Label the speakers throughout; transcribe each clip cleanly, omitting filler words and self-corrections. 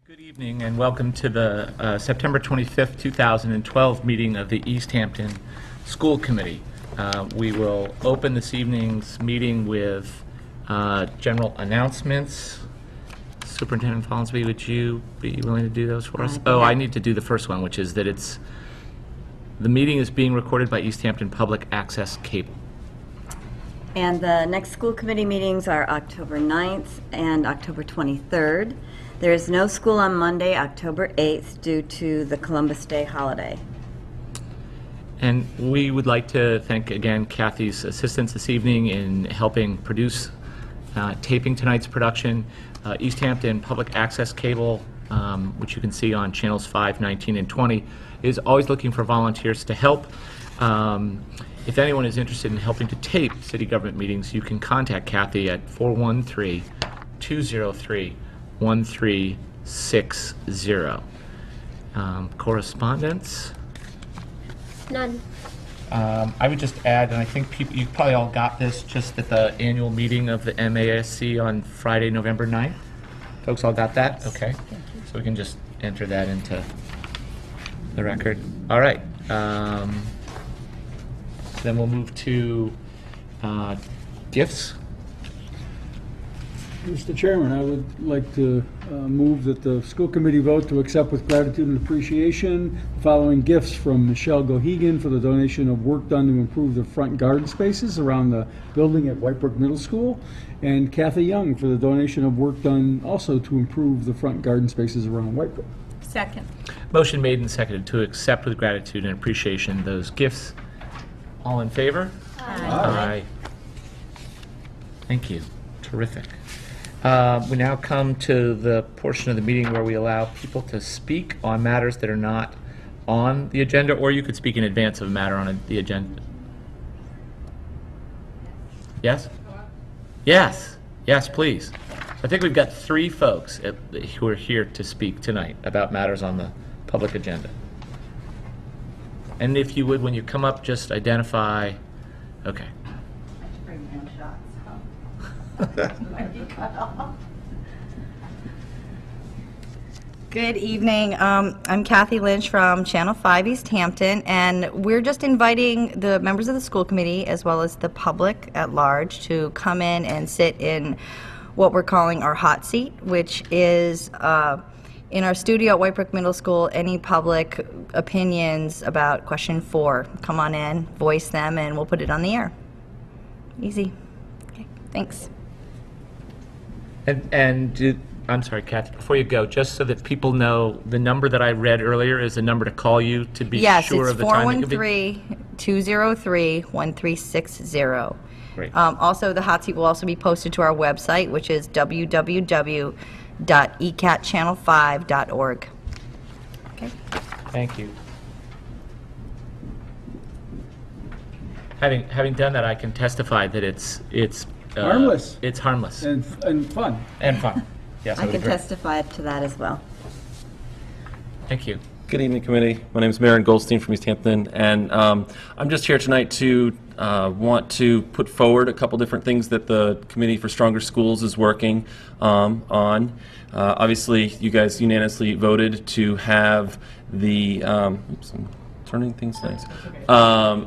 Speaker 1: Good evening and welcome to the September 25th, 2012 meeting of the Easthampton School Committee. We will open this evening's meeting with general announcements. Superintendent Fallsby, would you be willing to do those for us? Oh, I need to do the first one, which is that the meeting is being recorded by Easthampton Public Access Cable.
Speaker 2: And the next school committee meetings are October 9th and October 23rd. There is no school on Monday, October 8th, due to the Columbus Day holiday.
Speaker 1: And we would like to thank again Kathy's assistance this evening in helping produce taping tonight's production. Easthampton Public Access Cable, which you can see on channels 5, 19, and 20, is always looking for volunteers to help. If anyone is interested in helping to tape city government meetings, you can contact Kathy at 413-203-1360. Correspondence?
Speaker 3: None.
Speaker 1: I would just add, and I think you probably all got this just at the annual meeting of the MASC on Friday, November 9th. Folks all got that? Okay. So we can just enter that into the record. All right. Then we'll move to gifts.
Speaker 4: Mr. Chairman, I would like to move that the school committee vote to accept with gratitude and appreciation the following gifts from Michelle Gohegan for the donation of work done to improve the front garden spaces around the building at Whitebrook Middle School, and Kathy Young for the donation of work done also to improve the front garden spaces around Whitebrook.
Speaker 2: Second.
Speaker 1: Motion made and seconded to accept with gratitude and appreciation those gifts. All in favor?
Speaker 2: Aye.
Speaker 1: Aye. Thank you. Terrific. We now come to the portion of the meeting where we allow people to speak on matters that are not on the agenda, or you could speak in advance of a matter on the agenda. Yes? Yes. Yes, please. I think we've got 3 folks who are here to speak tonight about matters on the public agenda. And if you would, when you come up, just identify. Okay.
Speaker 2: Bring in shots. Might be cut off.
Speaker 5: Good evening. I'm Kathy Lynch from Channel 5 Easthampton, and we're just inviting the members of the school committee as well as the public at large to come in and sit in what we're calling our hot seat, which is in our studio at Whitebrook Middle School. Any public opinions about question 4, come on in, voice them, and we'll put it on the air. Easy. Okay, thanks.
Speaker 1: I'm sorry, Kathy, before you go, just so that people know, the number that I read earlier is the number to call you to be sure of the time.
Speaker 5: Yes, it's 413-203-1360.
Speaker 1: Great.
Speaker 5: Also, the hot seat will also be posted to our website, which is www.ecatchannel5.org. Okay.
Speaker 1: Thank you. Having done that, I can testify that it's
Speaker 4: Harmless.
Speaker 1: It's harmless
Speaker 4: And fun.
Speaker 1: and fun. Yes,
Speaker 2: I
Speaker 1: would
Speaker 2: can
Speaker 1: agree.
Speaker 2: testify to that as well.
Speaker 1: Thank you.
Speaker 6: Good evening, committee. My name is Marin Goldstein from Easthampton, and I'm just here tonight to want to put forward a couple different things that the Committee for Stronger Schools is working on. Obviously, you guys unanimously voted to have the oops, I'm turning things nice.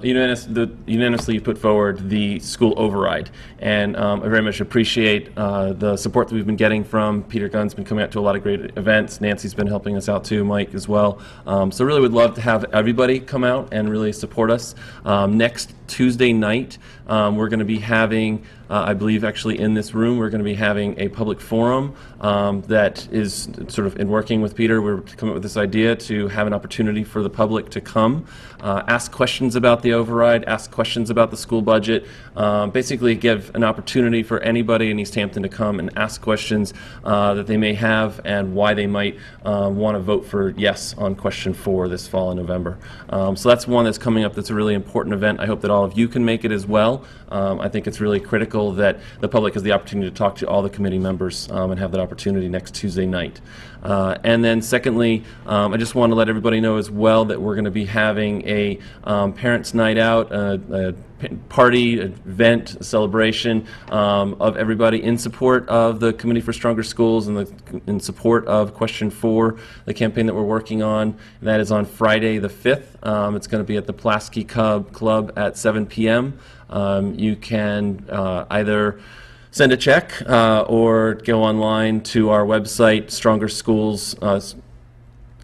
Speaker 6: Unanimously put forward the school override, and I very much appreciate the support that we've been getting from Peter Gunn's been coming out to a lot of great events. Nancy's been helping us out too, Mike as well. So really would love to have everybody come out and really support us. Next Tuesday night, we're going to be having, I believe actually in this room, we're going to be having a public forum that is sort of in working with Peter. We're coming up with this idea to have an opportunity for the public to come, ask questions about the override, ask questions about the school budget, basically give an opportunity for anybody in Easthampton to come and ask questions that they may have and why they might want to vote for yes on question 4 this fall in November. So that's one that's coming up that's a really important event. I hope that all of you can make it as well. I think it's really critical that the public has the opportunity to talk to all the committee members and have that opportunity next Tuesday night. And then secondly, I just want to let everybody know as well that we're going to be having a parents' night out, a party, event, celebration of everybody in support of the Committee for Stronger Schools and in support of Question 4, the campaign that we're working on. That is on Friday the 5th. It's going to be at the Pulaski Club at 7 p.m. You can either send a check or go online to our website, Stronger Schools,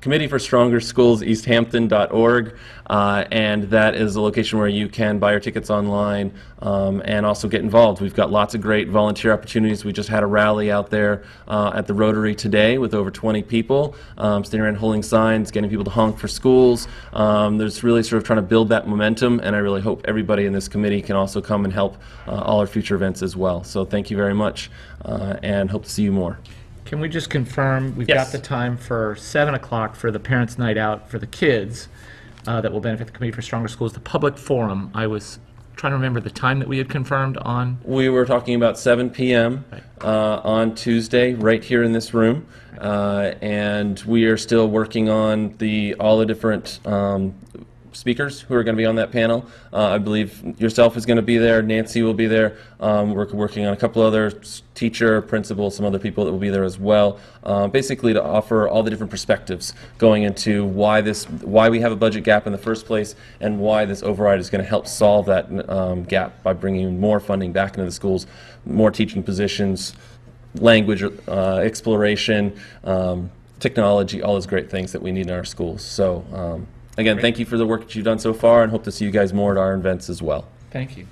Speaker 6: Committee for Stronger Schools, Easthampton.org, and that is a location where you can buy your tickets online and also get involved. We've got lots of great volunteer opportunities. We just had a rally out there at the Rotary today with over 20 people, standing around holding signs, getting people to honk for schools. There's really sort of trying to build that momentum, and I really hope everybody in this committee can also come and help all our future events as well. So thank you very much, and hope to see you more.
Speaker 1: Can we just confirm, we've
Speaker 6: Yes.
Speaker 1: got the time for 7 o'clock for the Parents' Night Out for the kids that will benefit the Committee for Stronger Schools, the public forum. I was trying to remember the time that we had confirmed on.
Speaker 6: We were talking about 7 p.m. On Tuesday, right here in this room, and we are still working on all the different speakers who are going to be on that panel. I believe yourself is going to be there, Nancy will be there. We're working on a couple other teacher, principal, some other people that will be there as well, basically to offer all the different perspectives going into why we have a budget gap in the first place and why this override is going to help solve that gap by bringing more funding back into the schools, more teaching positions, language exploration, technology, all those great things that we need in our schools. So again, thank you for the work that you've done so far, and hope to see you guys more at our events as well.
Speaker 1: Thank you.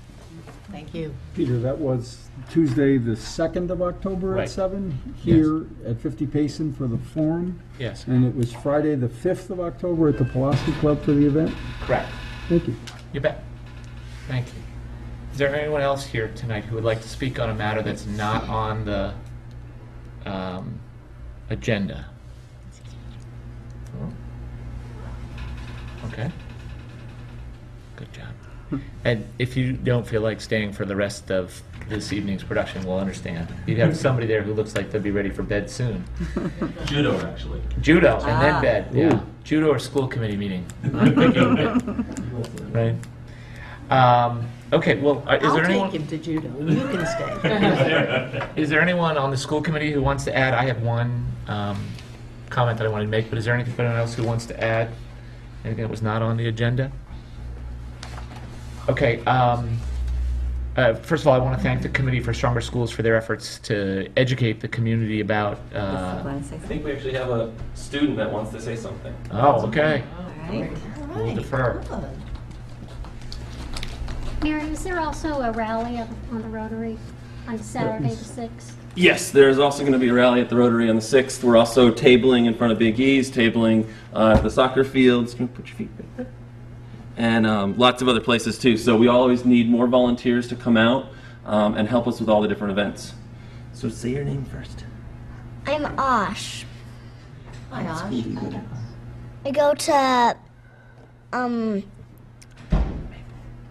Speaker 5: Thank you.
Speaker 4: Peter, that was Tuesday, the 2nd of October
Speaker 1: Right.
Speaker 4: at 7, here at 50 Payson for the forum.
Speaker 1: Yes,
Speaker 4: And it was Friday, the 5th of October at the Pulaski Club for the event.
Speaker 1: correct.
Speaker 4: Thank you.
Speaker 1: You bet. Thank you. Is there anyone else here tonight who would like to speak on a matter that's not on the agenda? Okay. Good job. And if you don't feel like staying for the rest of this evening's production, we'll understand. You have somebody there who looks like they'll be ready for bed soon.
Speaker 6: Judo, actually.
Speaker 1: Judo, and then bed, yeah.
Speaker 4: Ooh.
Speaker 1: Judo or school committee meeting. I'm thinking bed. Right? Okay, well, is
Speaker 7: I'll
Speaker 1: there anyone?
Speaker 7: take him to judo. You can stay.
Speaker 1: Is there anyone on the school committee who wants to add? I have one comment that I wanted to make, but is there anyone else who wants to add? Anything that was not on the agenda? Okay, first of all, I want to thank the Committee for Stronger Schools for their efforts to educate the community about,
Speaker 2: Want to say
Speaker 6: I think we actually have a student that wants to say something.
Speaker 1: oh, okay,
Speaker 2: something?
Speaker 1: we'll defer.
Speaker 3: Mary, is there also a rally on the Rotary on Saturday the 6th?
Speaker 6: Yes, there's also going to be a rally at the Rotary on the 6th. We're also tabling in front of Big E's, tabling at the soccer fields. Can you put your feet right there? And lots of other places too. So we always need more volunteers to come out and help us with all the different events. So say your name first.
Speaker 8: I'm Osh.
Speaker 7: Hi, Osh.
Speaker 8: I go to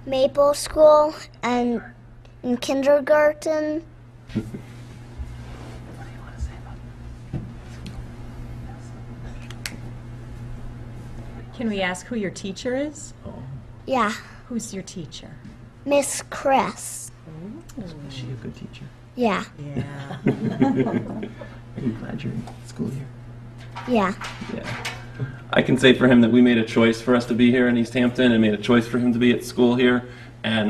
Speaker 8: Maple School and in kindergarten.
Speaker 9: Can we ask who your teacher is?
Speaker 8: Yeah,
Speaker 9: Who's your teacher?
Speaker 8: Miss Chris.
Speaker 6: Is she a good teacher?
Speaker 8: Yeah,
Speaker 9: Yeah.
Speaker 6: Are you glad you're in school here?
Speaker 8: yeah.
Speaker 6: Yeah. I can say for him that we made a choice for us to be here in Easthampton and made a choice for him to be at school here. And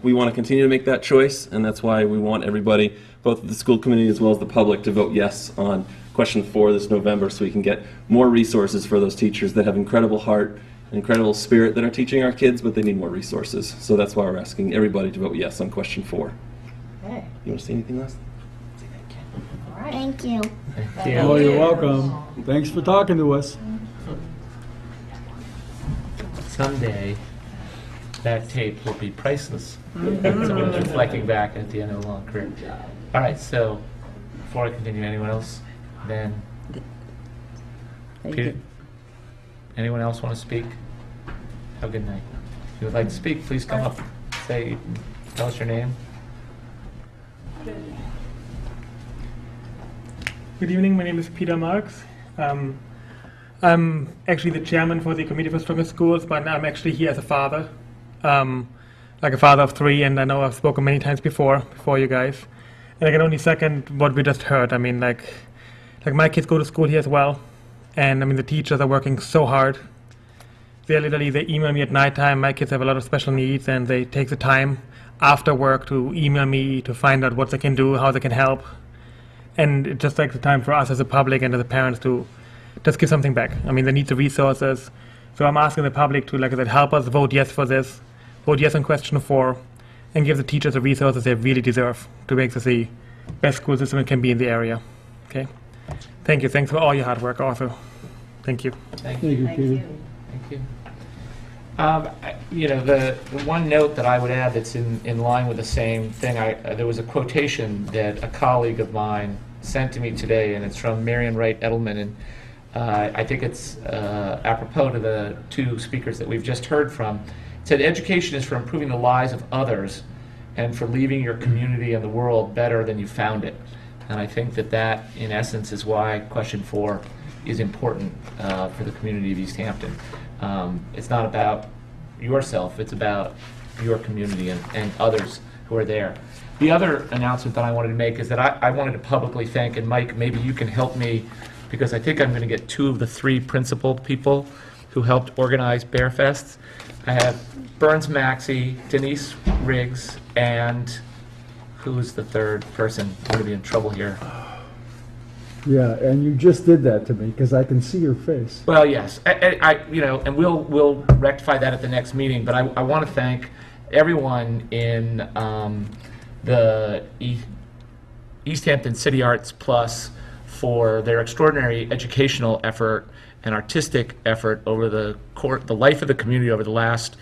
Speaker 6: we want to continue to make that choice, and that's why we want everybody, both the school committee as well as the public, to vote yes on question 4 this November so we can get more resources for those teachers that have incredible heart and incredible spirit that are teaching our kids, but they need more resources. So that's why we're asking everybody to vote yes on question 4.
Speaker 7: Okay.
Speaker 6: You want to say anything else?
Speaker 7: All right.
Speaker 8: Thank you.
Speaker 1: Thank you.
Speaker 4: Oh, you're welcome. Thanks for talking to us.
Speaker 1: Someday, that tape will be priceless. Someone's reflecting back at the end of a long career. All right, so before I continue, anyone else? Then, Peter, anyone else want to speak? Have a good night. If you would like to speak, please come up. Tell us your name.
Speaker 10: Good evening, my name is Peter Marks. I'm actually the chairman for the Committee for Stronger Schools, but I'm actually here as a father, like a father of 3, and I know I've spoken many times before you guys. And I can only second what we just heard. I mean, like my kids go to school here as well, and I mean, the teachers are working so hard. They email me at nighttime. My kids have a lot of special needs, and they take the time after work to email me to find out what they can do, how they can help. And it just takes the time for us as a public and as a parents to just give something back. I mean, they need the resources. So I'm asking the public to, like I said, help us vote yes for this, vote yes on question 4, and give the teachers the resources they really deserve to make this the best school system it can be in the area. Okay? Thank you. Thanks for all your hard work also. Thank you.
Speaker 1: Thank
Speaker 4: Thank you, Peter.
Speaker 1: Thank you. You know, the one note that I would add that's in line with the same thing, there was a quotation that a colleague of mine sent to me today, and it's from Marian Wright Edelman, and I think it's apropos to the 2 speakers that we've just heard from. It said, education is for improving the lives of others and for leaving your community and the world better than you found it. And I think that, in essence, is why question 4 is important for the community of Easthampton. It's not about yourself, it's about your community and others who are there. The other announcement that I wanted to make is that I wanted to publicly thank, and Mike, maybe you can help me, because I think I'm going to get 2 of the 3 principal people who helped organize Bear Fests. I have Burns Maxey, Denise Riggs, and who's the 3rd person? I'm going to be in trouble here.
Speaker 4: Yeah, and you just did that to me because I can see your face.
Speaker 1: Well, yes, you know, and we'll rectify that at the next meeting. But I want to thank everyone in the Easthampton City Arts Plus for their extraordinary educational effort and artistic effort over the life of the community over the last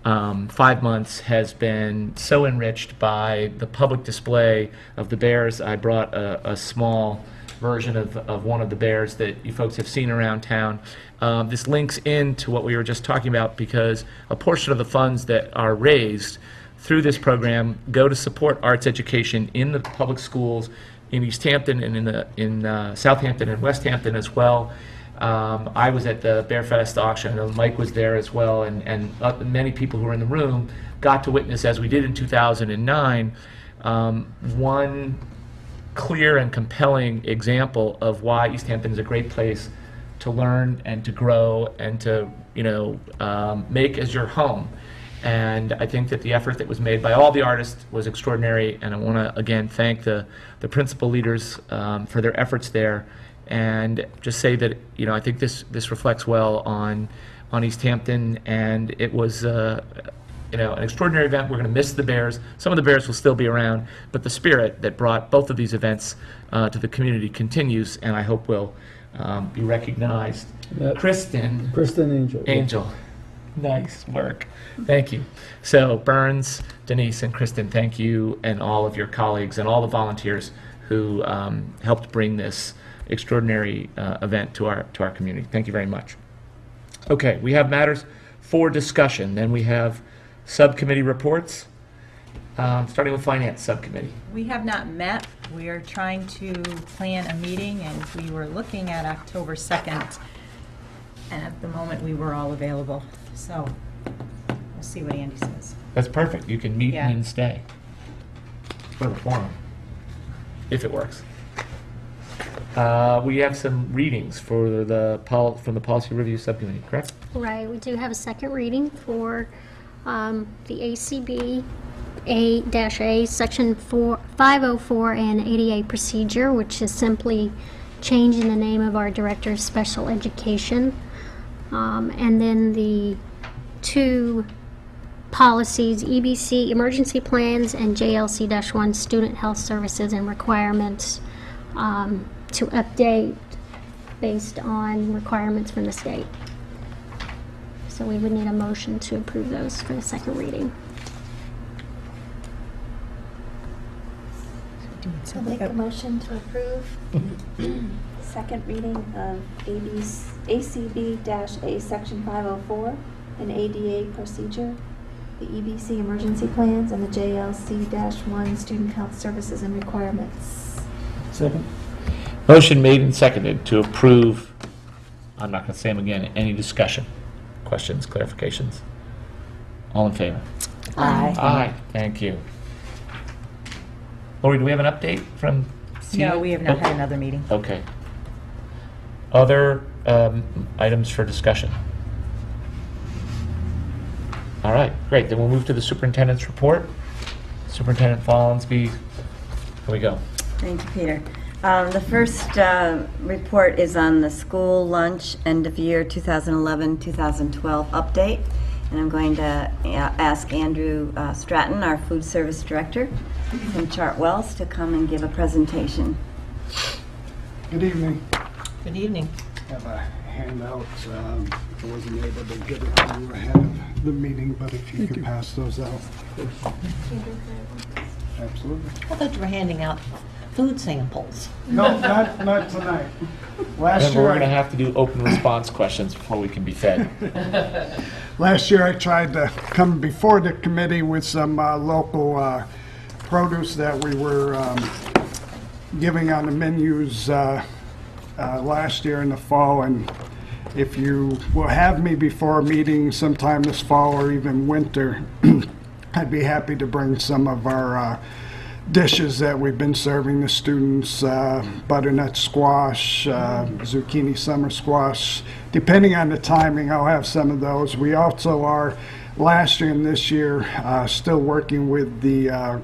Speaker 1: 5 months has been so enriched by the public display of the bears. I brought a small version of one of the bears that you folks have seen around town. This links into what we were just talking about, because a portion of the funds that are raised through this program go to support arts education in the public schools in Easthampton and in Southampton and Westhampton as well. I was at the Bear Fest auction, and Mike was there as well, and many people who were in the room got to witness, as we did in 2009, one clear and compelling example of why Easthampton is a great place to learn and to grow and to, you know, make as your home. And I think that the effort that was made by all the artists was extraordinary, and I want to again thank the principal leaders for their efforts there, and just say that, you know, I think this reflects well on Easthampton, and it was you know, an extraordinary event. We're going to miss the Bears. Some of the Bears will still be around, but the spirit that brought both of these events to the community continues, and I hope will be recognized. Kristen Angel. Nice work. Thank you. So Burns, Denise, and Kristen, thank you, and all of your colleagues and all the volunteers who helped bring this extraordinary event to our community. Thank you very much. Okay, we have matters for discussion. Then we have subcommittee reports, starting with Finance Subcommittee.
Speaker 9: We have not met. We are trying to plan a meeting, and we were looking at October 2nd. And at the moment, we were all available. So we'll see what Andy says.
Speaker 1: That's perfect. You can meet
Speaker 9: Yeah.
Speaker 1: and stay for the forum, if it works. We have some readings for from the Policy Review Subcommittee, correct?
Speaker 3: Right, we do have a second reading for the ACB A-A, Section 504 and 88 procedure, which is simply changing the name of our Director of Special Education. And then the 2 policies, EBC Emergency Plans and JLC-1 Student Health Services and Requirements, to update based on requirements from the state. So we would need a motion to approve those for the second reading.
Speaker 11: I'll make a motion to approve second reading of ACB-A Section 504 and ADA procedure, the EBC emergency plans, and the JLC-1 student health services and requirements.
Speaker 4: Second.
Speaker 1: Motion made and seconded to approve I'm not going to say them again. Any discussion, questions, clarifications? All in favor?
Speaker 7: Aye.
Speaker 1: Aye. Thank you. Lori, do we have an update from CETA?
Speaker 9: No, we have not
Speaker 1: Oh,
Speaker 9: had another meeting.
Speaker 1: Okay. Other items for discussion? All right, great. Then we'll move to the superintendent's report. Superintendent Follansby, here we go.
Speaker 2: Thank you, Peter. The first report is on the school lunch end of year 2011-2012 update. And I'm going to ask Andrew Stratton, our food service director from Chartwells, to come and give a presentation.
Speaker 12: Good evening.
Speaker 7: Good evening.
Speaker 12: I have a handout. I wasn't able to get it to you ahead of the meeting, but if you could pass those out. Absolutely.
Speaker 7: I thought you were handing out food samples.
Speaker 12: No, not tonight. Last
Speaker 1: And we're
Speaker 12: year,
Speaker 1: going to have to do open response questions before we can be fed.
Speaker 12: last year I tried to come before the committee with some local produce that we were giving on the menus last year in the fall, and if you will have me before a meeting sometime this fall or even winter, I'd be happy to bring some of our dishes that we've been serving the students, butternut squash, zucchini summer squash. Depending on the timing, I'll have some of those. We also are, last year and this year, still working with the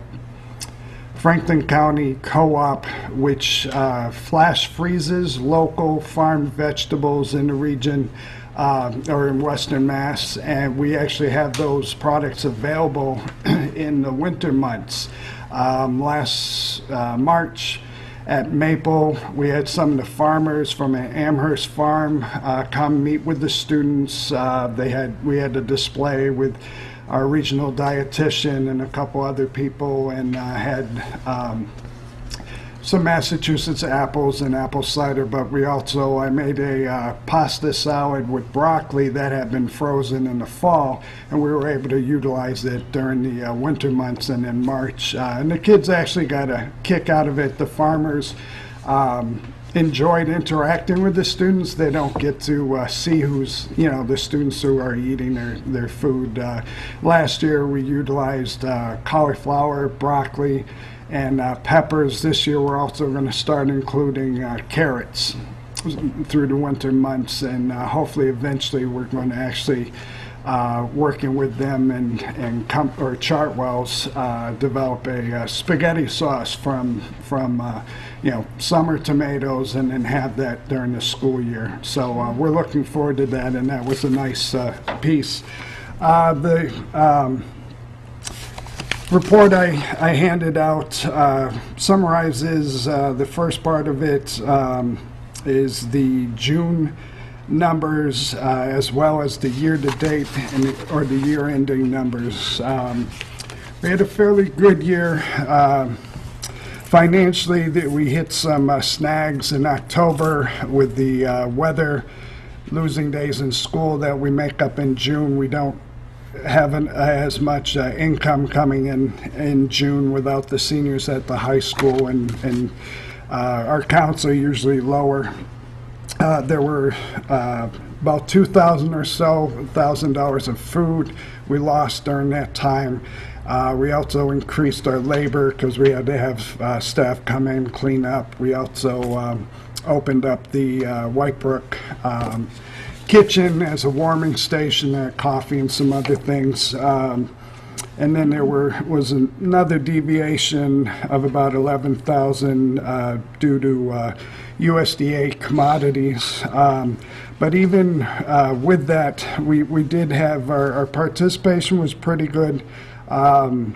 Speaker 12: Franklin County Co-op, which flash freezes local farmed vegetables in the region or in Western Mass, and we actually have those products available in the winter months. Last March at Maple, we had some of the farmers from an Amherst farm come meet with the students. We had a display with our regional dietitian and a couple other people, and had some Massachusetts apples and apple cider, but I made a pasta salad with broccoli that had been frozen in the fall, and we were able to utilize it during the winter months and in March. And the kids actually got a kick out of it. The farmers enjoyed interacting with the students. They don't get to see who's, the students who are eating their food. Last year we utilized cauliflower, broccoli, and peppers. This year we're also going to start including carrots through the winter months, and hopefully eventually we're going to actually working with them and Chartwells develop a spaghetti sauce from summer tomatoes, and then have that during the school year. So we're looking forward to that, and that was a nice piece. The report I handed out summarizes the first part of it is the June numbers as well as the year-to-date or the year-ending numbers. We had a fairly good year financially. We hit some snags in October with the weather, losing days in school that we make up in June. We don't have as much income coming in June without the seniors at the high school, and our counts are usually lower. There were about $2,000 or so $1,000 of food we lost during that time. We also increased our labor because we had to have staff come in, clean up. We also opened up the Whitebrook kitchen as a warming station, coffee and some other things. And then there was another deviation of about $11,000 due to USDA commodities. But even with that, we did have our participation was pretty good. Like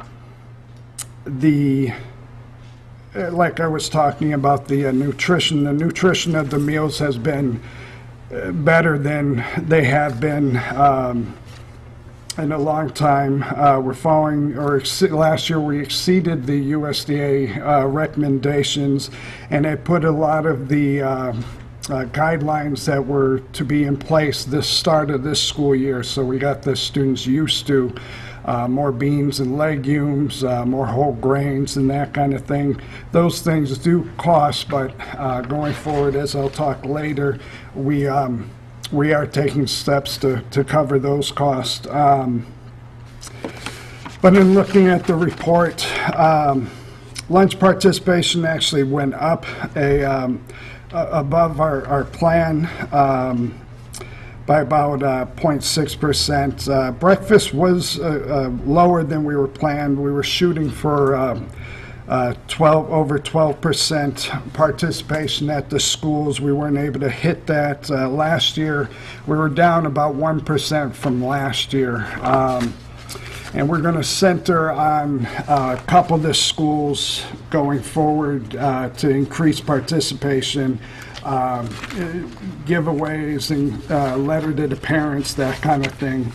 Speaker 12: I was talking about the nutrition of the meals has been better than they have been in a long time. We're following, last year we exceeded the USDA recommendations, and it put a lot of the guidelines that were to be in place this start of this school year. So we got the students used to more beans and legumes, more whole grains and that kind of thing. Those things do cost, but going forward, as I'll talk later, we we are taking steps to cover those costs. But in looking at the report, lunch participation actually went up above our plan by about 0.6%. Breakfast was lower than we were planned. We were shooting for over 12% participation at the schools. We weren't able to hit that last year. We were down about 1% from last year. And we're going to center on a couple of the schools going forward to increase participation, giveaways and letter to the parents, that kind of thing.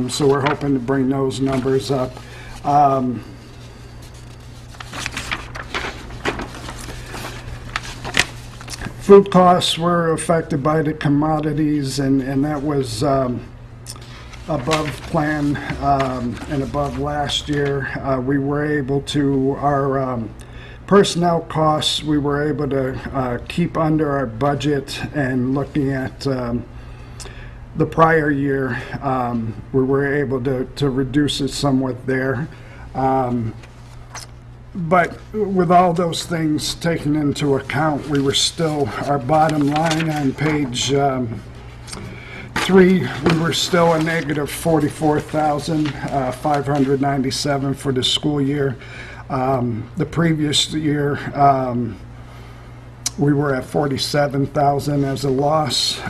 Speaker 12: So we're hoping to bring those numbers up. Food costs were affected by the commodities, and that was above plan and above last year. We were able to, our personnel costs, we were able to keep under our budget, and looking at the prior year, we were able to reduce it somewhat there. But with all those things taken into account, we were still, our bottom line on page 3, we were still a negative 44,597 for the school year. The previous year, we were at 47,000 as a loss.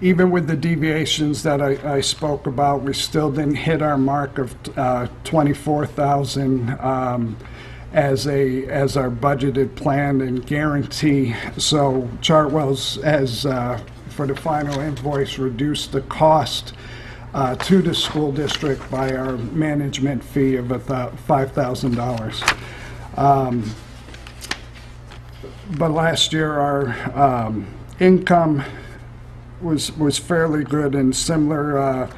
Speaker 12: Even with the deviations that I spoke about, we still didn't hit our mark of 24,000 as our budgeted plan and guarantee. So Chartwell's has, for the final invoice, reduced the cost to the school district by our management fee of about $5,000. But last year our income was fairly good, and similar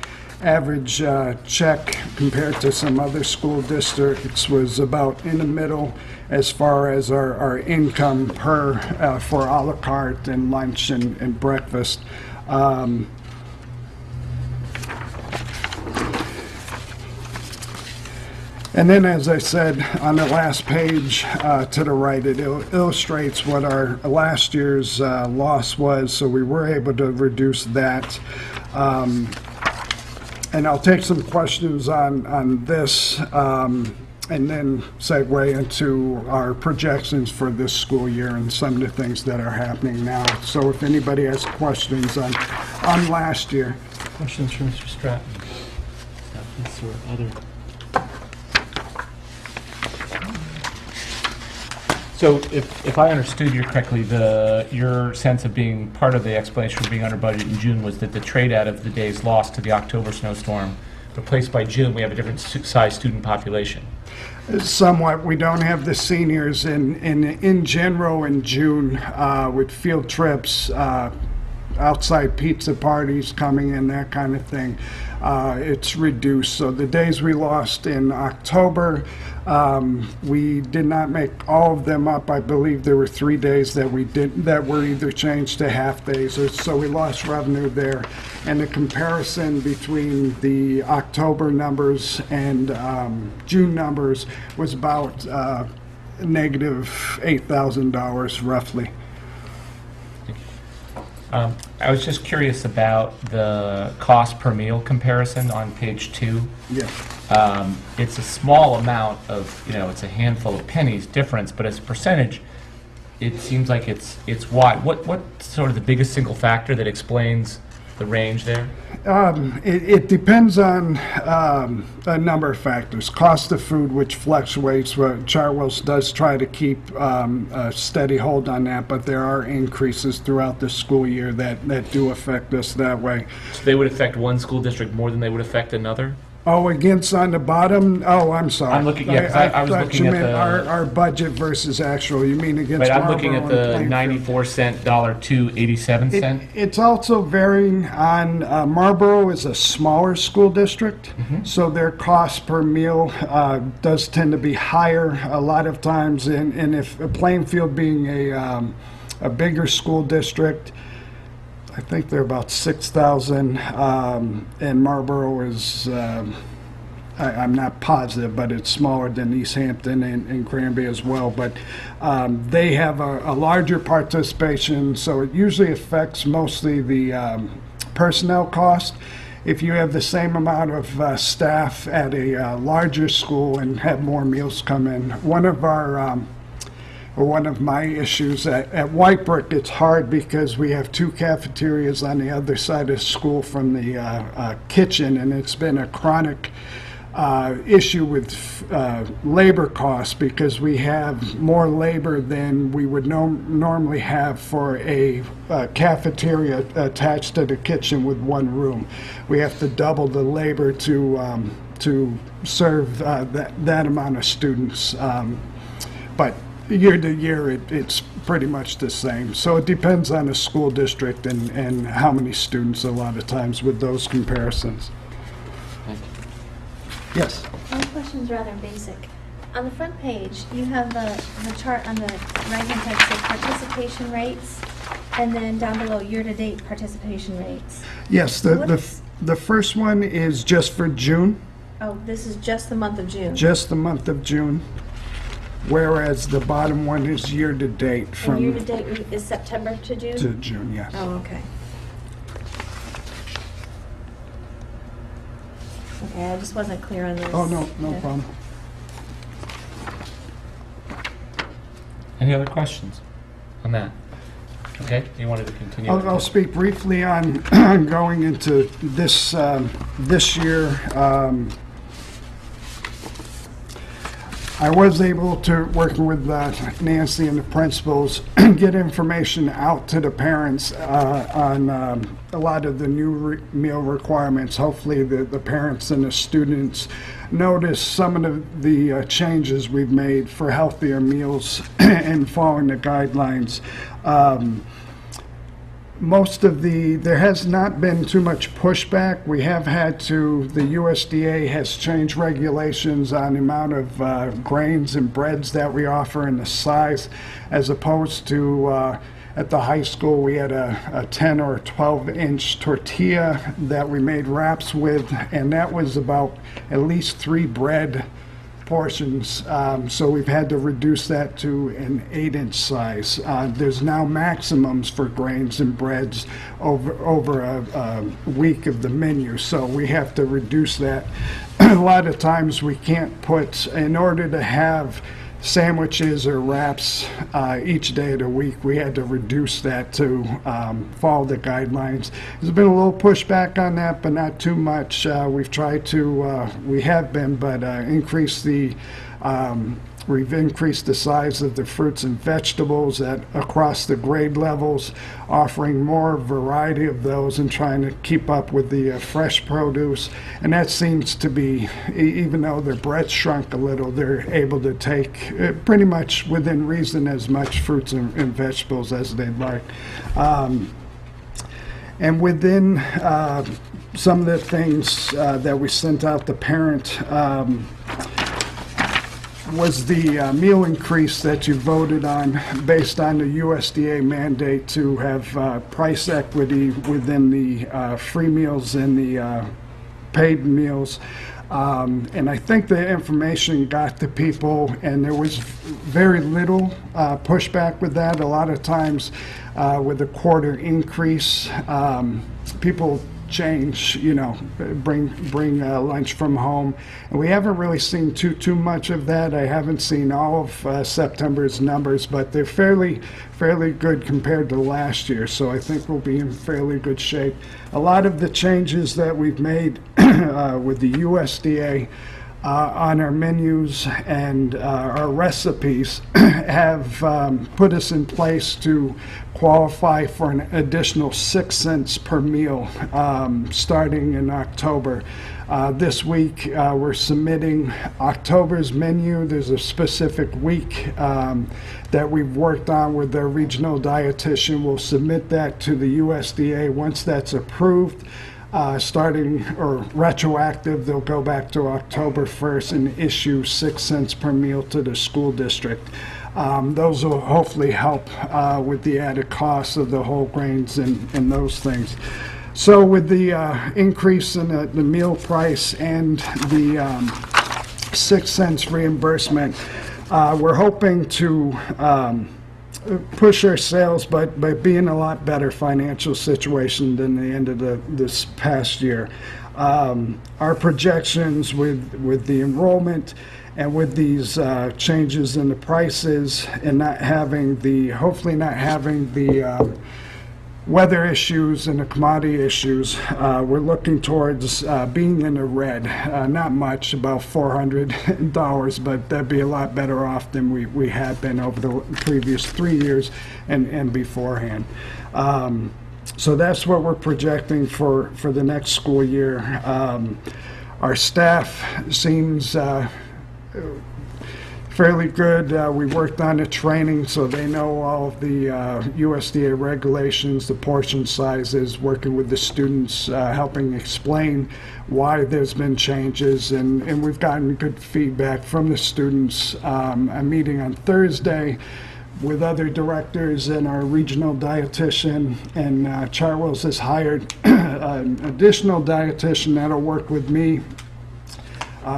Speaker 12: average check compared to some other school districts was about in the middle as far as our income per for a la carte and lunch and breakfast. And then, as I said, on the last page to the right, it illustrates what our last year's loss was, so we were able to reduce that. And I'll take some questions on this, and then segue into our projections for this school year and some of the things that are happening now. So if anybody has questions on last year.
Speaker 1: Questions for Mr. Stratton? This or other? So if I understood you correctly, your sense of being part of the explanation for being under budget in June was that the trade out of the days lost to the October snowstorm replaced by June, we have a different size student population.
Speaker 12: Somewhat. We don't have the seniors in general in June with field trips, outside pizza parties coming in, that kind of thing. It's reduced. So the days we lost in October, we did not make all of them up. I believe there were 3 days that were either changed to half days, or so we lost revenue there. And the comparison between the October numbers and June numbers was about negative $8,000 roughly.
Speaker 1: I was just curious about the cost per meal comparison on page 2.
Speaker 12: Yeah.
Speaker 1: It's a small amount of, it's a handful of pennies difference, but as a percentage, it seems like it's wide. What's sort of the biggest single factor that explains the range there?
Speaker 12: It depends on a number of factors. Cost of food, which fluctuates. Chartwell's does try to keep a steady hold on that, but there are increases throughout the school year that do affect us that way.
Speaker 1: So they would affect one school district more than they would affect another?
Speaker 12: Oh, against on the bottom? Oh, I'm sorry.
Speaker 1: I'm looking, yeah, 'cause I was
Speaker 12: thought
Speaker 1: looking
Speaker 12: you
Speaker 1: at
Speaker 12: meant
Speaker 1: the...
Speaker 12: our budget versus actual. You mean against
Speaker 1: Right, I'm looking at
Speaker 12: Marlboro
Speaker 1: the
Speaker 12: and Plainfield.
Speaker 1: 94-cent, $2.87.
Speaker 12: It's also varying on, Marlboro is a smaller school district, so their cost per meal does tend to be higher a lot of times. And if Plainfield being a bigger school district, I think they're about 6,000, and Marlboro is, I'm not positive, but it's smaller than Easthampton and Granby as well. But they have a larger participation, so it usually affects mostly the personnel cost. If you have the same amount of staff at a larger school and have more meals come in, one of my issues at White Brick, it's hard because we have two cafeterias on the other side of the school from the kitchen, and it's been a chronic issue with labor costs because we have more labor than we would normally have for a cafeteria attached to the kitchen with one room. We have to double the labor to serve that amount of students. But year to year, it's pretty much the same. So it depends on the school district and how many students a lot of times with those comparisons. Yes.
Speaker 11: My question is rather basic. On the front page, you have the chart on the right-hand side says participation rates, and then down below, year-to-date participation rates.
Speaker 12: Yes, the first one is just for June,
Speaker 11: Oh, this is just the month of June.
Speaker 12: just the month of June, whereas the bottom one is year-to-date
Speaker 11: And
Speaker 12: from
Speaker 11: year-to-date is September to June?
Speaker 12: to June, yes.
Speaker 11: Oh, okay. Okay, I just wasn't clear on this.
Speaker 12: Oh, no
Speaker 11: Yeah.
Speaker 12: problem.
Speaker 1: Any other questions on that? Okay, you wanted to continue?
Speaker 12: I'll speak briefly on going into this year. I was able to, working with Nancy and the principals, get information out to the parents on a lot of the new meal requirements. Hopefully the parents and the students notice some of the changes we've made for healthier meals and following the guidelines. There has not been too much pushback. We have had to, the USDA has changed regulations on the amount of grains and breads that we offer and the size, as opposed to at the high school we had a 10 or 12-inch tortilla that we made wraps with, and that was about at least 3 bread portions, so we've had to reduce that to an 8-inch size. There's now maximums for grains and breads over a week of the menu, so we have to reduce that. A lot of times we can't put, in order to have sandwiches or wraps each day of the week, we had to reduce that to follow the guidelines. There's been a little pushback on that, but not too much. We've tried to, we have been, but we've increased the size of the fruits and vegetables across the grade levels, offering more variety of those and trying to keep up with the fresh produce. And that seems to be, even though their breadth shrunk a little, they're able to take pretty much within reason as much fruits and vegetables as they'd like. And within some of the things that we sent out to parent, was the meal increase that you voted on based on the USDA mandate to have price equity within the free meals and the paid meals. And I think the information got to people, and there was very little pushback with that. A lot of times with a quarter increase, people change, bring lunch from home, and we haven't really seen too much of that. I haven't seen all of September's numbers, but they're fairly good compared to last year, so I think we'll be in fairly good shape. A lot of the changes that we've made with the USDA on our menus and our recipes have put us in place to qualify for an additional 6 cents per meal starting in October. This week we're submitting October's menu. There's a specific week that we've worked on with their regional dietitian. We'll submit that to the USDA. Once that's approved, starting or retroactive, they'll go back to October 1st and issue 6 cents per meal to the school district. Those will hopefully help with the added costs of the whole grains and those things. So with the increase in the meal price and the 6 cents reimbursement, we're hoping to push our sales, but by being a lot better financial situation than the end of this past year. Our projections with the enrollment and with these changes in the prices and hopefully not having the weather issues and the commodity issues, we're looking towards being in the red. Not much, about $400, but that'd be a lot better off than we had been over the previous 3 years and beforehand. So that's what we're projecting for the next school year. Our staff seems fairly good. We worked on the training, so they know all of the USDA regulations, the portion sizes, working with the students, helping explain why there's been changes, and we've gotten good feedback from the students. I'm meeting on Thursday with other directors and our regional dietitian, and Chartwell's has hired an additional dietitian that'll work with me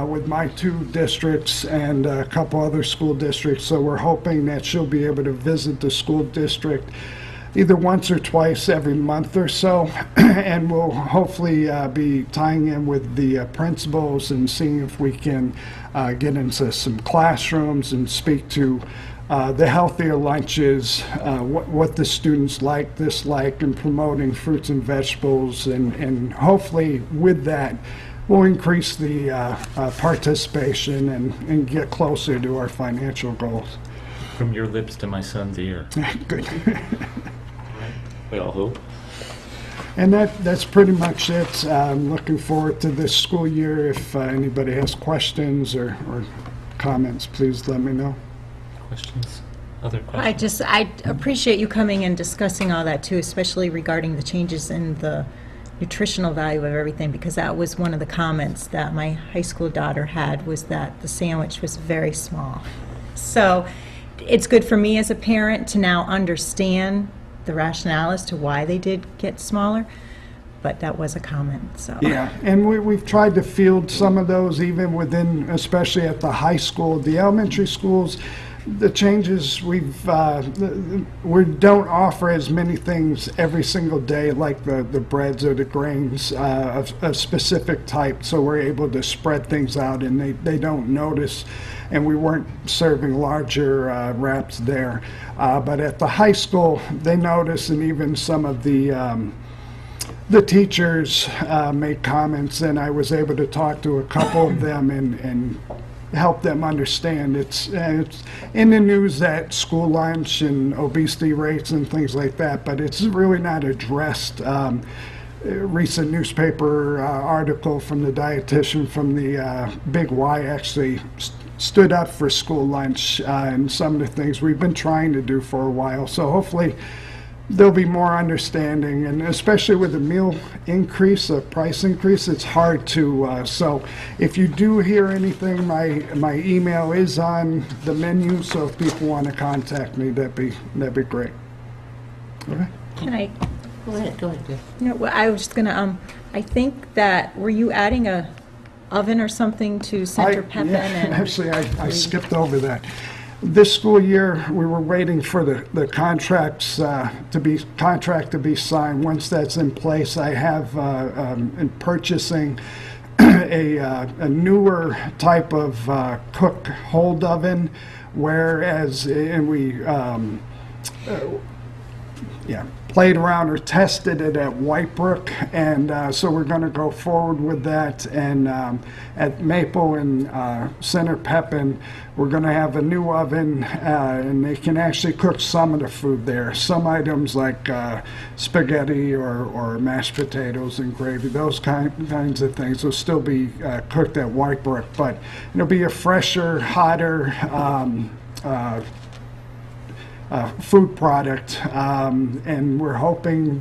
Speaker 12: with my 2 districts and a couple other school districts. So we're hoping that she'll be able to visit the school district either once or twice every month or so, and we'll hopefully be tying in with the principals and seeing if we can get into some classrooms and speak to the healthier lunches, what the students like, dislike, and promoting fruits and vegetables, and hopefully with that we'll increase the participation and get closer to our financial goals.
Speaker 1: From your lips to my son's ear.
Speaker 12: Good.
Speaker 1: We all hope.
Speaker 12: And that's pretty much it. I'm looking forward to this school year. If anybody has questions or comments, please let me know.
Speaker 1: Questions? Other questions?
Speaker 9: I appreciate you coming and discussing all that too, especially regarding the changes in the nutritional value of everything, because that was one of the comments that my high school daughter had, was that the sandwich was very small. So it's good for me as a parent to now understand the rationale as to why they did get smaller, but that was a comment, so.
Speaker 12: Yeah, and we've tried to field some of those even within, especially at the high school. The elementary schools, the changes we don't offer as many things every single day like the breads or the grains of a specific type, so we're able to spread things out and they don't notice, and we weren't serving larger wraps there. But at the high school, they notice, and even some of the teachers made comments, and I was able to talk to a couple of them and help them understand. It's in the news that school lunch and obesity rates and things like that, but it's really not addressed. Recent newspaper article from the dietitian from the Big Y actually stood up for school lunch and some of the things we've been trying to do for a while. So hopefully there'll be more understanding, and especially with the meal increase, a price increase, it's hard to, so if you do hear anything, my email is on the menu, so if people want to contact me, that'd be great. Okay.
Speaker 9: Can I,
Speaker 7: Go ahead, Jeff.
Speaker 9: no, well, I was just gonna, I think that, were you adding a oven or something to Center Pepin?
Speaker 12: Yeah,
Speaker 9: And
Speaker 12: actually, I skipped over that. This school year, we were waiting for the contracts contract to be signed. Once that's in place, I have in purchasing a newer type of cook hold oven, whereas played around or tested it at Whitebrook, and so we're going to go forward with that. And at Maple and Center Pepin, we're going to have a new oven, and they can actually cook some of the food there. Some items like spaghetti or mashed potatoes and gravy, those kinds of things will still be cooked at Whitebrook, but it'll be a fresher, hotter food product, and we're hoping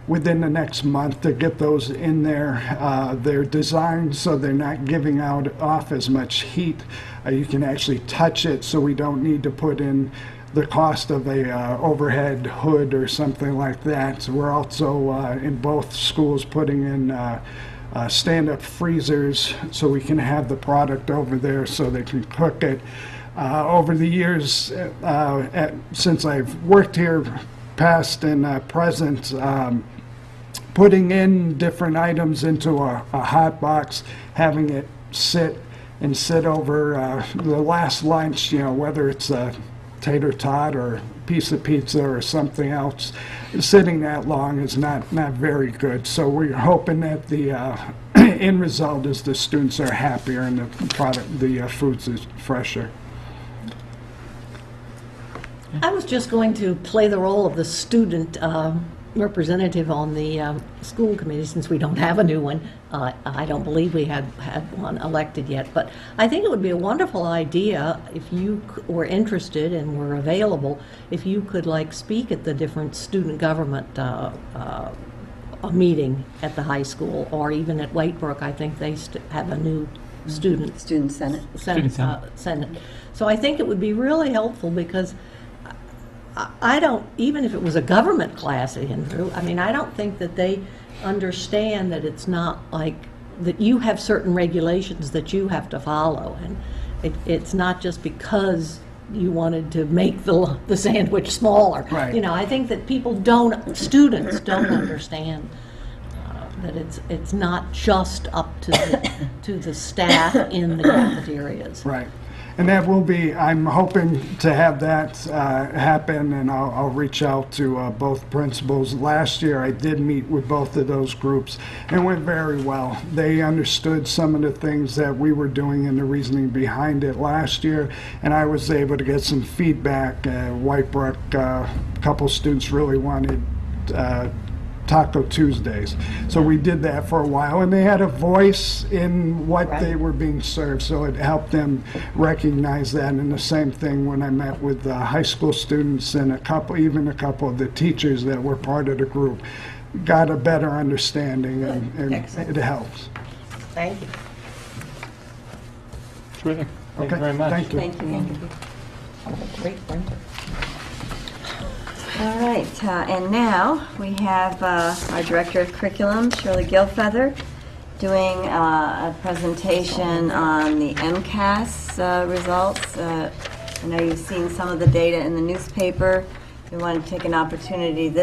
Speaker 12: within the next month to get those in there. They're designed so they're not giving off as much heat. You can actually touch it, so we don't need to put in the cost of a overhead hood or something like that. So we're also in both schools putting in stand-up freezers so we can have the product over there so they can cook it. Over the years, since I've worked here, past and present, putting in different items into a hot box, having it sit over the last lunch, whether it's a tater tot or a piece of pizza or something else, sitting that long is not very good. So we're hoping that the end result is the students are happier and the foods is fresher.
Speaker 7: I was just going to play the role of the student representative on the school committee, since we don't have a new one. I don't believe we had one elected yet, but I think it would be a wonderful idea if you were interested and were available, if you could speak at the different student government a meeting at the high school, or even at Whitebrook. I think they have a new student
Speaker 2: senate.
Speaker 7: Senate. So I think it would be really helpful, because I don't, even if it was a government class, Andrew, I mean, I don't think that they understand that it's not that you have certain regulations that you have to follow, and it's not just because you wanted to make the sandwich smaller.
Speaker 12: Right.
Speaker 7: I think that students don't understand that it's not just up to the staff in the cafeterias.
Speaker 12: Right. And that will be, I'm hoping to have that happen, and I'll reach out to both principals. Last year I did meet with both of those groups, and it went very well. They understood some of the things that we were doing and the reasoning behind it last year, and I was able to get some feedback. Whitebrook, a couple students really wanted Taco Tuesdays. So we did that for a while, and they had a voice in what they were being served, so it helped them recognize that. And the same thing when I met with high school students and even a couple of the teachers that were part of the group, got a better understanding, and it helps.
Speaker 7: Thank you.
Speaker 10: Terrific. Thank you very much.
Speaker 12: Thank you.
Speaker 2: Thank you, Andrew.
Speaker 7: Great printer.
Speaker 2: All right, and now we have our Director of Curriculum, Shirley Gilfeather, doing a presentation on the MCAS results. I know you've seen some of the data in the newspaper. We want to take an opportunity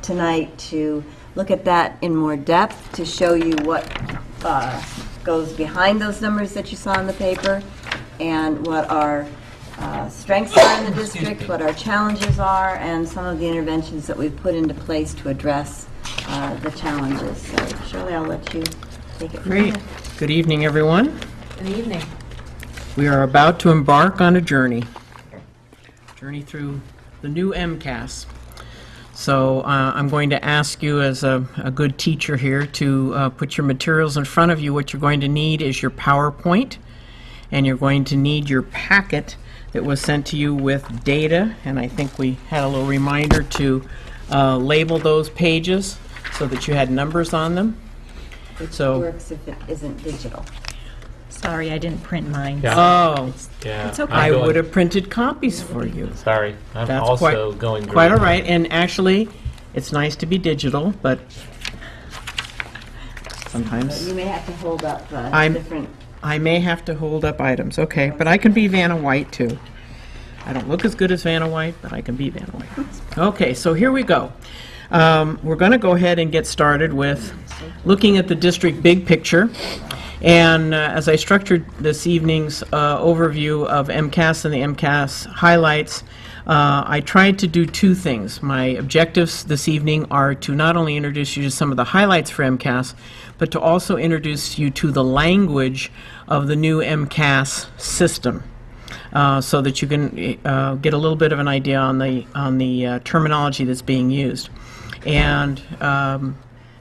Speaker 2: tonight to look at that in more depth, to show you what goes behind those numbers that you saw in the paper, and what our strengths are in the district, what our challenges are, and some of the interventions that we've put into place to address the challenges. So, Shirley, I'll let you take it from
Speaker 13: Great.
Speaker 2: here.
Speaker 13: Good evening, everyone.
Speaker 7: Good evening.
Speaker 13: We are about to embark on a journey through the new MCAS. So I'm going to ask you, as a good teacher here, to put your materials in front of you. What you're going to need is your PowerPoint, and you're going to need your packet that was sent to you with data, and I think we had a little reminder to label those pages so that you had numbers on them.
Speaker 2: It
Speaker 13: So-
Speaker 2: works if it isn't digital.
Speaker 9: Sorry, I didn't print mine.
Speaker 13: Oh,
Speaker 1: Yeah.
Speaker 9: It's okay.
Speaker 13: I
Speaker 1: I'm going-
Speaker 13: would have printed copies for you.
Speaker 1: Sorry, I'm
Speaker 13: That's
Speaker 1: also going
Speaker 13: quite all
Speaker 1: green.
Speaker 13: right, and actually, it's nice to be digital, but sometimes
Speaker 2: You may have to hold up
Speaker 13: I'm-
Speaker 2: different.
Speaker 13: I may have to hold up items, okay, but I can be Vanna White too. I don't look as good as Vanna White, but I can be Vanna White. Okay, so here we go. We're going to go ahead and get started with looking at the district big picture. And as I structured this evening's overview of MCAS and the MCAS highlights, I tried to do two things. My objectives this evening are to not only introduce you to some of the highlights for MCAS, but to also introduce you to the language of the new MCAS system, so that you can get a little bit of an idea on the terminology that's being used. And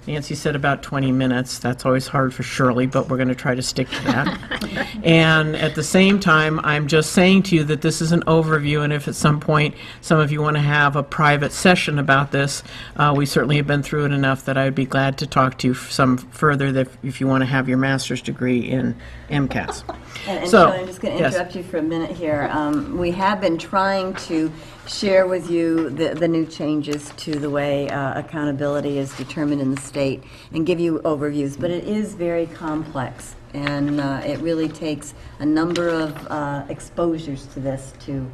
Speaker 13: Nancy said about 20 minutes. That's always hard for Shirley, but we're going to try to stick to that. And at the same time, I'm just saying to you that this is an overview, and if at some point some of you want to have a private session about this, we certainly have been through it enough that I would be glad to talk to you some further if you want to have your master's degree in MCAS.
Speaker 2: And
Speaker 13: So,
Speaker 2: Shelley, I'm just going to
Speaker 13: yes.
Speaker 2: interrupt you for a minute here. We have been trying to share with you the new changes to the way accountability is determined in the state and give you overviews, but it is very complex, and it really takes a number of exposures to this to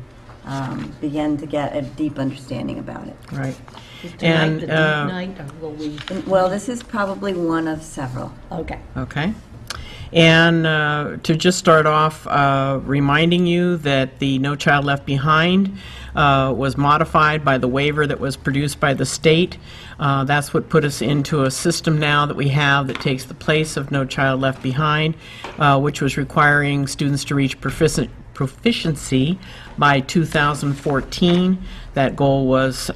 Speaker 2: begin to get a deep understanding about it.
Speaker 13: Right.
Speaker 7: Is tonight
Speaker 13: And,
Speaker 7: the date night, or will we?
Speaker 2: Well, this is probably one of several.
Speaker 7: Okay.
Speaker 13: Okay. And to just start off, reminding you that the No Child Left Behind was modified by the waiver that was produced by the state. That's what put us into a system now that we have that takes the place of No Child Left Behind, which was requiring students to reach proficiency by 2014. That goal was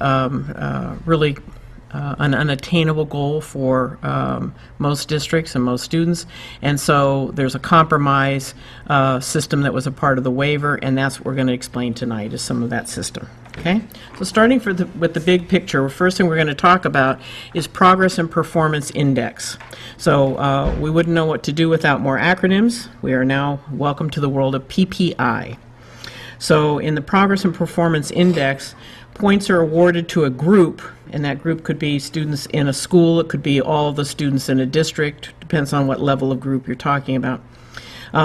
Speaker 13: really an unattainable goal for most districts and most students, and so there's a compromise system that was a part of the waiver, and that's what we're going to explain tonight, is some of that system. Okay, so starting with the big picture, the first thing we're going to talk about is Progress and Performance Index. So we wouldn't know what to do without more acronyms. We are now welcome to the world of PPI. So in the Progress and Performance Index, points are awarded to a group, and that group could be students in a school, it could be all of the students in a district, depends on what level of group you're talking about,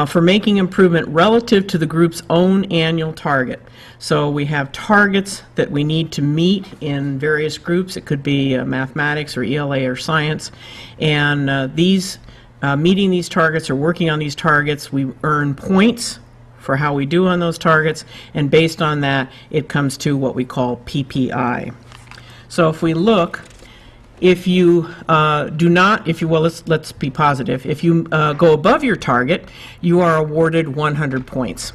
Speaker 13: for making improvement relative to the group's own annual target. So we have targets that we need to meet in various groups. It could be mathematics or ELA or science, and meeting these targets or working on these targets, we earn points for how we do on those targets, and based on that, it comes to what we call PPI. So if we look, if you let's be positive. If you go above your target, you are awarded 100 points.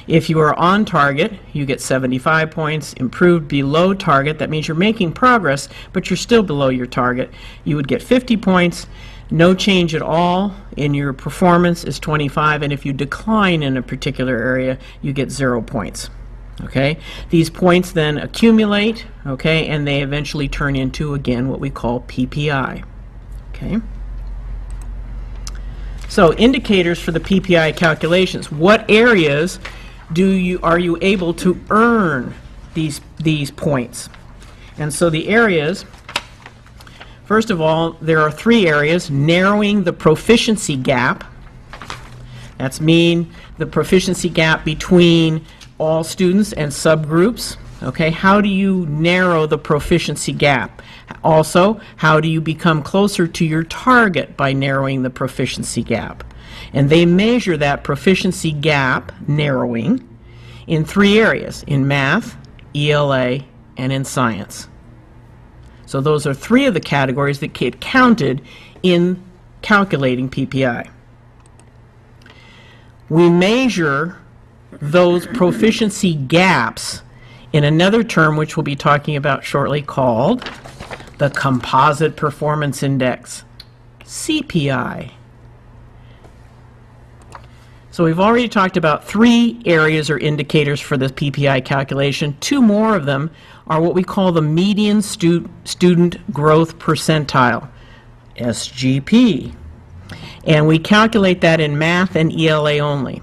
Speaker 13: If you are on target, you get 75 points. Improved below target, that means you're making progress, but you're still below your target. You would get 50 points. No change at all in your performance is 25, and if you decline in a particular area, you get 0 points. Okay? These points then accumulate, okay, and they eventually turn into, again, what we call PPI. Okay? So, indicators for the PPI calculations. What areas are you able to earn these points? And so the areas, first of all, there are 3 areas: narrowing the proficiency gap. That's mean the proficiency gap between all students and subgroups. Okay, how do you narrow the proficiency gap? Also, how do you become closer to your target by narrowing the proficiency gap? And they measure that proficiency gap narrowing in 3 areas: in math, ELA, and in science. So those are 3 of the categories that get counted in calculating PPI. We measure those proficiency gaps in another term which we'll be talking about shortly, called the Composite Performance Index, CPI. So we've already talked about 3 areas or indicators for the PPI calculation. 2 more of them are what we call the median student growth percentile, SGP. And we calculate that in math and ELA only.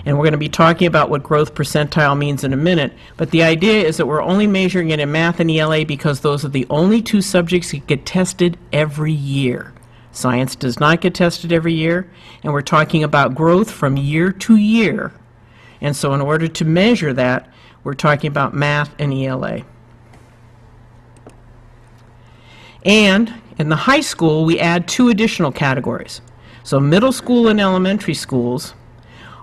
Speaker 13: And we're going to be talking about what growth percentile means in a minute, but the idea is that we're only measuring it in math and ELA because those are the only 2 subjects that get tested every year. Science does not get tested every year, and we're talking about growth from year to year. And so in order to measure that, we're talking about math and ELA. And in the high school, we add 2 additional categories. So middle school and elementary schools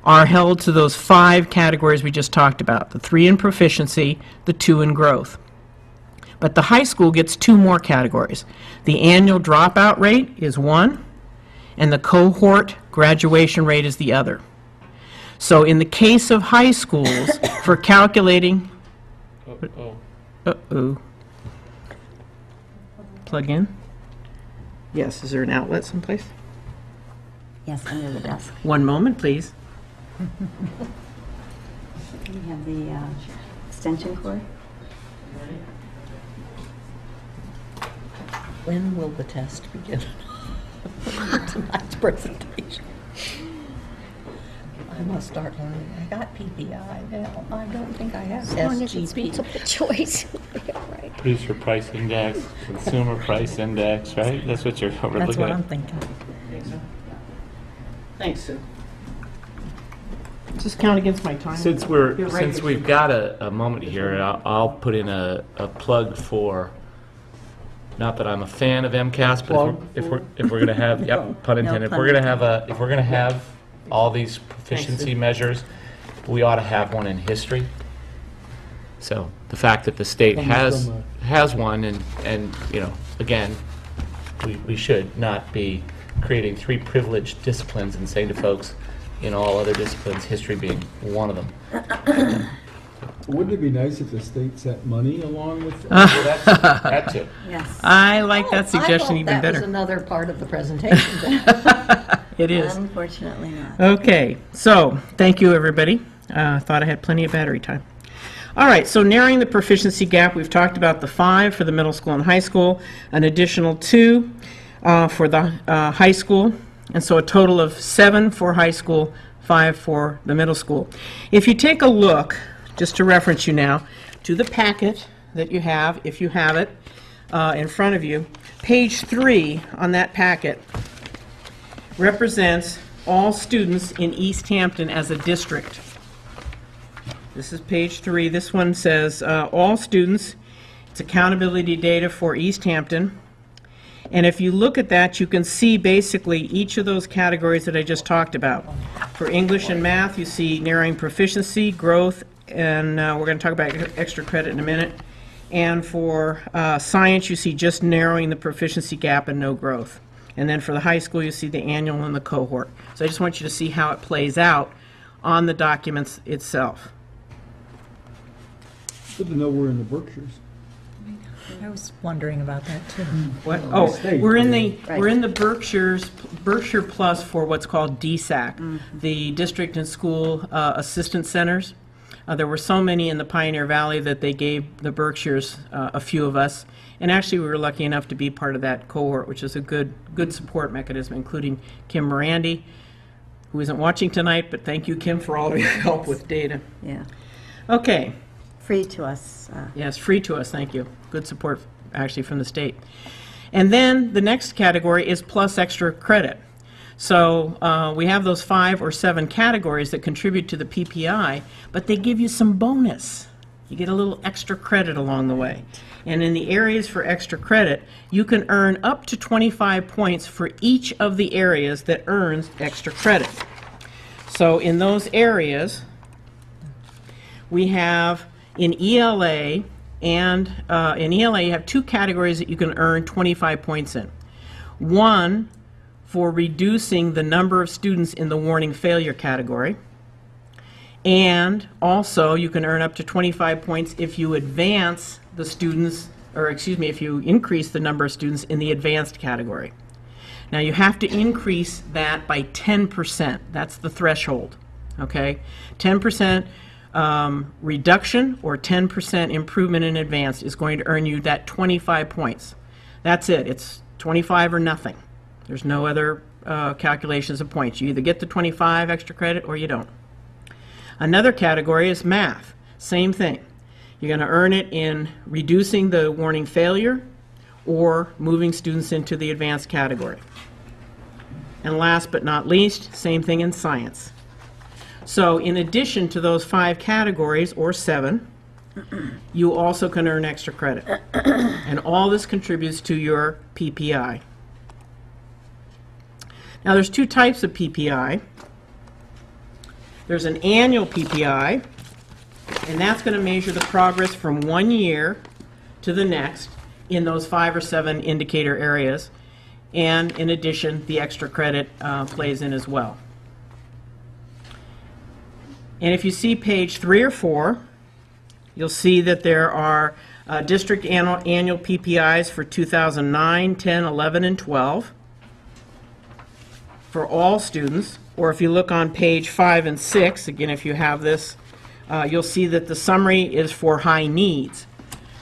Speaker 13: are held to those 5 categories we just talked about, the 3 in proficiency, the 2 in growth. But the high school gets 2 more categories. The annual dropout rate is 1, and the cohort graduation rate is the other. So in the case of high schools, for calculating... Uh-oh. Plug in. Yes, is there an outlet someplace?
Speaker 2: Yes, under the desk.
Speaker 13: One moment, please.
Speaker 2: We have the extension cord.
Speaker 7: When will the test begin? Tonight's presentation. I must start learning. I got PPI now. I don't think I have
Speaker 3: As long as it's
Speaker 7: SGP.
Speaker 3: multiple choice. Yeah, right.
Speaker 1: Producer price index, consumer price index, right? That's what we're
Speaker 7: That's
Speaker 1: looking
Speaker 7: what I'm
Speaker 1: at.
Speaker 7: thinking.
Speaker 13: Thanks, Sue. Just count against my time.
Speaker 1: Since we've got a moment here, I'll put in a plug for, not that I'm a fan of MCAS, but if we're going to have, yep, pun intended, if we're going to have all these proficiency measures, we ought to have one in history. So the fact that the state has one, and you know, again, we should not be creating 3 privileged disciplines and saying to folks, in all other disciplines, history being one of them.
Speaker 4: Wouldn't it be nice if the state sent money along with it?
Speaker 1: Well, that too.
Speaker 2: Yes.
Speaker 13: I like that suggestion even
Speaker 7: That was
Speaker 13: better.
Speaker 7: another part of the presentation.
Speaker 13: It is.
Speaker 2: Unfortunately not.
Speaker 13: Okay, so thank you, everybody. Thought I had plenty of battery time. All right, so narrowing the proficiency gap, we've talked about the 5 for the middle school and high school, an additional 2 for the high school, and so a total of 7 for high school, 5 for the middle school. If you take a look, just to reference you now, to the packet that you have, if you have it in front of you, page 3 on that packet represents all students in Easthampton as a district. This is page 3. This one says all students. It's accountability data for Easthampton. And if you look at that, you can see basically each of those categories that I just talked about. For English and math, you see narrowing proficiency, growth, and we're going to talk about extra credit in a minute. And for science, you see just narrowing the proficiency gap and no growth. And then for the high school, you see the annual and the cohort. So I just want you to see how it plays out on the documents itself.
Speaker 4: Good to know we're in the Berkshires.
Speaker 9: I was wondering about that too.
Speaker 13: What?
Speaker 4: Oh,
Speaker 13: Oh, we're in the Berkshire Plus for what's called DSAC, the District and School Assistant Centers. There were so many in the Pioneer Valley that they gave the Berkshires a few of us, and actually we were lucky enough to be part of that cohort, which is a good support mechanism, including Kim Morandi, who isn't watching tonight, but thank you, Kim, for all of your help with data.
Speaker 2: Yeah.
Speaker 13: Okay.
Speaker 2: Free to us.
Speaker 13: Yes, free to us, thank you. Good support, actually, from the state. And then the next category is plus extra credit. So we have those 5 or 7 categories that contribute to the PPI, but they give you some bonus. You get a little extra credit along the way. And in the areas for extra credit, you can earn up to 25 points for each of the areas that earns extra credit. So in those areas, we have in ELA, and in ELA you have 2 categories that you can earn 25 points in. One for reducing the number of students in the warning failure category, and also you can earn up to 25 points if you advance the students, or excuse me, if you increase the number of students in the advanced category. Now you have to increase that by 10%. That's the threshold, okay? 10% reduction or 10% improvement in advanced is going to earn you that 25 points. That's it. It's 25 or nothing. There's no other calculations of points. You either get the 25 extra credit or you don't. Another category is math. Same thing. You're going to earn it in reducing the warning failure or moving students into the advanced category. And last but not least, same thing in science. So in addition to those 5 categories, or 7, you also can earn extra credit. And all this contributes to your PPI. Now there's 2 types of PPI. There's an annual PPI, and that's going to measure the progress from one year to the next in those 5 or 7 indicator areas. And in addition, the extra credit plays in as well. And if you see page 3 or 4, you'll see that there are District annual PPIs for 2009, 10, 11, and 12 for all students. Or if you look on page 5 and 6, again, if you have this, you'll see that the summary is for high needs.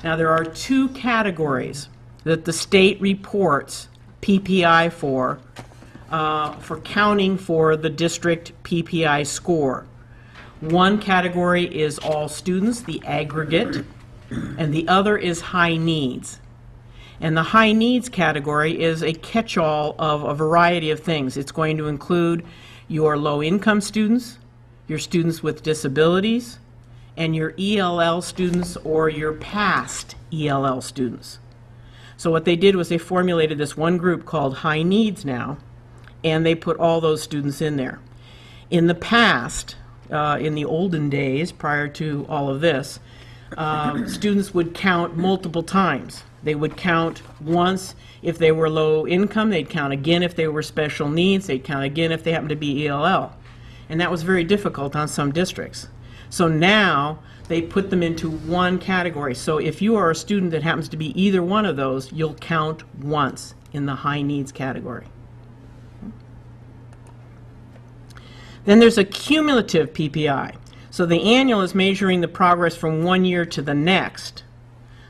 Speaker 13: Now, there are two categories that the state reports PPI for counting for the district PPI score. One category is all students, the aggregate, and the other is high needs. And the high needs category is a catch-all of a variety of things. It's going to include your low-income students, your students with disabilities, and your ELL students or your past ELL students. So what they did was they formulated this one group called high needs now, and they put all those students in there. In the past, in the olden days, prior to all of this, students would count multiple times. They would count once if they were low income, they'd count again if they were special needs, they'd count again if they happened to be ELL. And that was very difficult on some districts. So now they put them into one category. So if you are a student that happens to be either one of those, you'll count once in the high needs category. Then there's a cumulative PPI. So the annual is measuring the progress from one year to the next.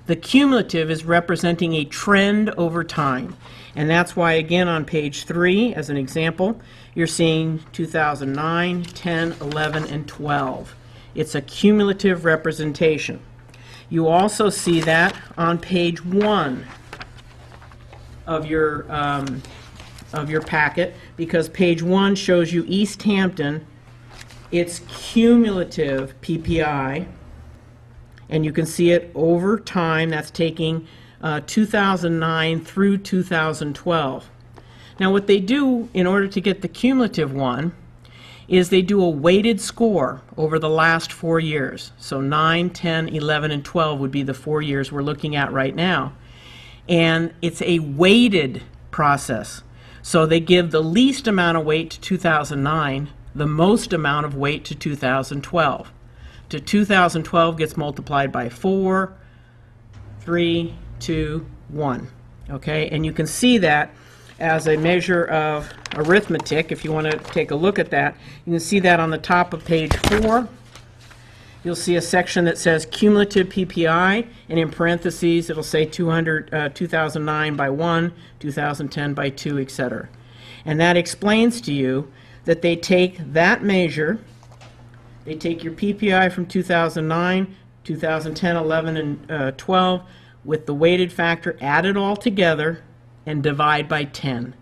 Speaker 13: The cumulative is representing a trend over time. And that's why, again, on page 3, as an example, you're seeing 2009, 10, 11, and 12. It's a cumulative representation. You also see that on page 1 of your packet, because page 1 shows you Easthampton, its cumulative PPI, and you can see it over time. That's taking 2009 through 2012. Now what they do in order to get the cumulative one is they do a weighted score over the last 4 years. So 9, 10, 11, and 12 would be the 4 years we're looking at right now. And it's a weighted process. So they give the least amount of weight to 2009, the most amount of weight to 2012. To 2012 gets multiplied by 4, 3, 2, 1. Okay, and you can see that as a measure of arithmetic. If you want to take a look at that, you can see that on the top of page 4. You'll see a section that says cumulative PPI, and in parentheses it'll say 2009 by 1, 2010 by 2, etc. And that explains to you that they take that measure, they take your PPI from 2009, 2010, 11, and 12 with the weighted factor, add it all together, and divide by 10.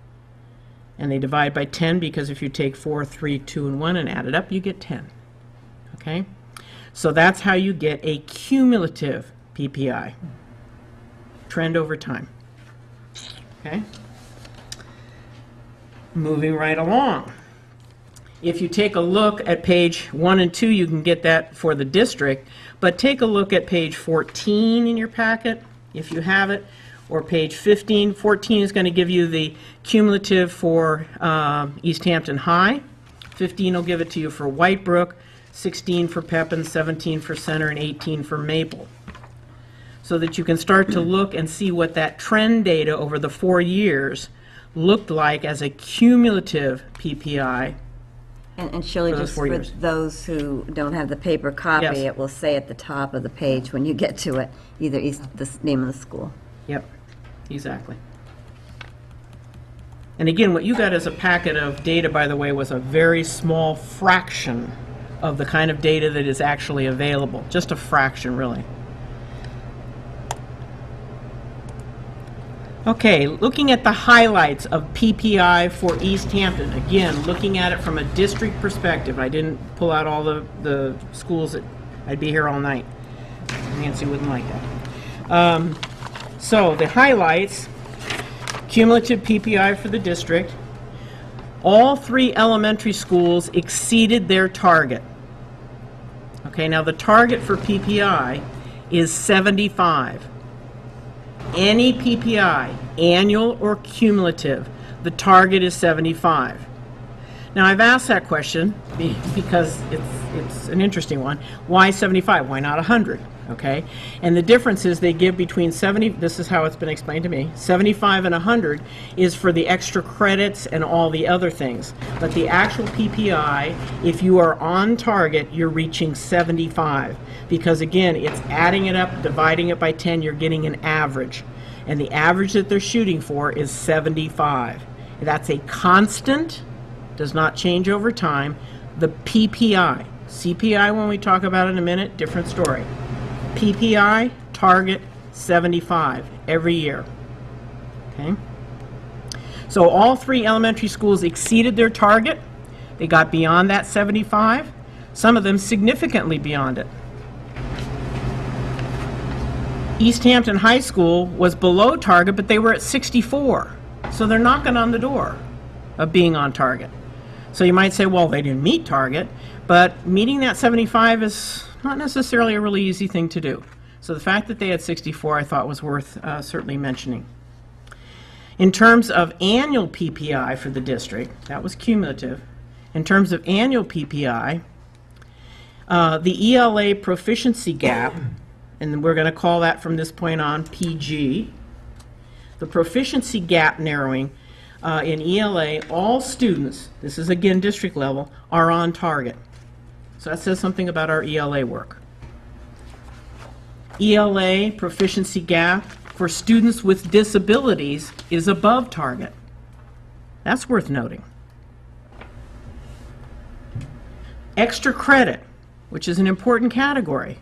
Speaker 13: And they divide by 10 because if you take 4, 3, 2, and 1 and add it up, you get 10. Okay? So that's how you get a cumulative PPI, trend over time. Okay? Moving right along. If you take a look at page 1 and 2, you can get that for the district, but take a look at page 14 in your packet, if you have it, or page 15. 14 is going to give you the cumulative for Easthampton High. 15 will give it to you for Whitebrook, 16 for Pepin, 17 for Center, and 18 for Maple. So that you can start to look and see what that trend data over the 4 years looked like as a cumulative PPI.
Speaker 2: And Shirley, just for those who don't have the paper copy,
Speaker 13: Yes.
Speaker 2: it will say at the top of the page when you get to it, either the name of the school.
Speaker 13: Yep, exactly. And again, what you got as a packet of data, by the way, was a very small fraction of the kind of data that is actually available. Just a fraction, really. Okay, looking at the highlights of PPI for Easthampton. Again, looking at it from a district perspective. I didn't pull out all the schools that I'd be here all night. Nancy wouldn't like that. So the highlights, cumulative PPI for the district. All 3 elementary schools exceeded their target. Okay, now the target for PPI is 75. Any PPI, annual or cumulative, the target is 75. Now I've asked that question because it's an interesting one. Why 75? Why not 100? Okay? And the difference is they give between 70, this is how it's been explained to me, 75 and 100 is for the extra credits and all the other things. But the actual PPI, if you are on target, you're reaching 75. Because again, it's adding it up, dividing it by 10, you're getting an average. And the average that they're shooting for is 75. That's a constant, does not change over time. The PPI, CPI when we talk about it in a minute, different story. PPI, target 75 every year. Okay? So all 3 elementary schools exceeded their target. They got beyond that 75, some of them significantly beyond it. Easthampton High School was below target, but they were at 64. So they're knocking on the door of being on target. So you might say, well, they didn't meet target, but meeting that 75 is not necessarily a really easy thing to do. So the fact that they had 64 I thought was worth certainly mentioning. In terms of annual PPI for the district, that was cumulative. In terms of annual PPI, the ELA proficiency gap, and we're going to call that from this point on PG, the proficiency gap narrowing in ELA, all students, this is again district level, are on target. So that says something about our ELA work. ELA proficiency gap for students with disabilities is above target. That's worth noting. Extra credit, which is an important category.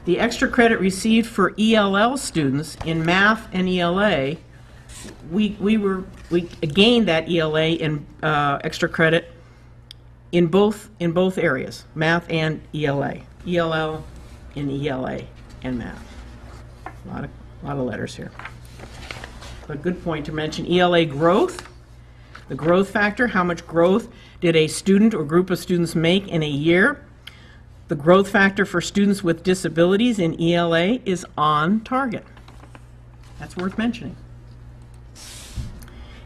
Speaker 13: The extra credit received for ELL students in math and ELA, we gained that ELA in extra credit in both areas, math and ELA. ELL in ELA and math. A lot of letters here. But good point to mention ELA growth. The growth factor, how much growth did a student or group of students make in a year? The growth factor for students with disabilities in ELA is on target. That's worth mentioning.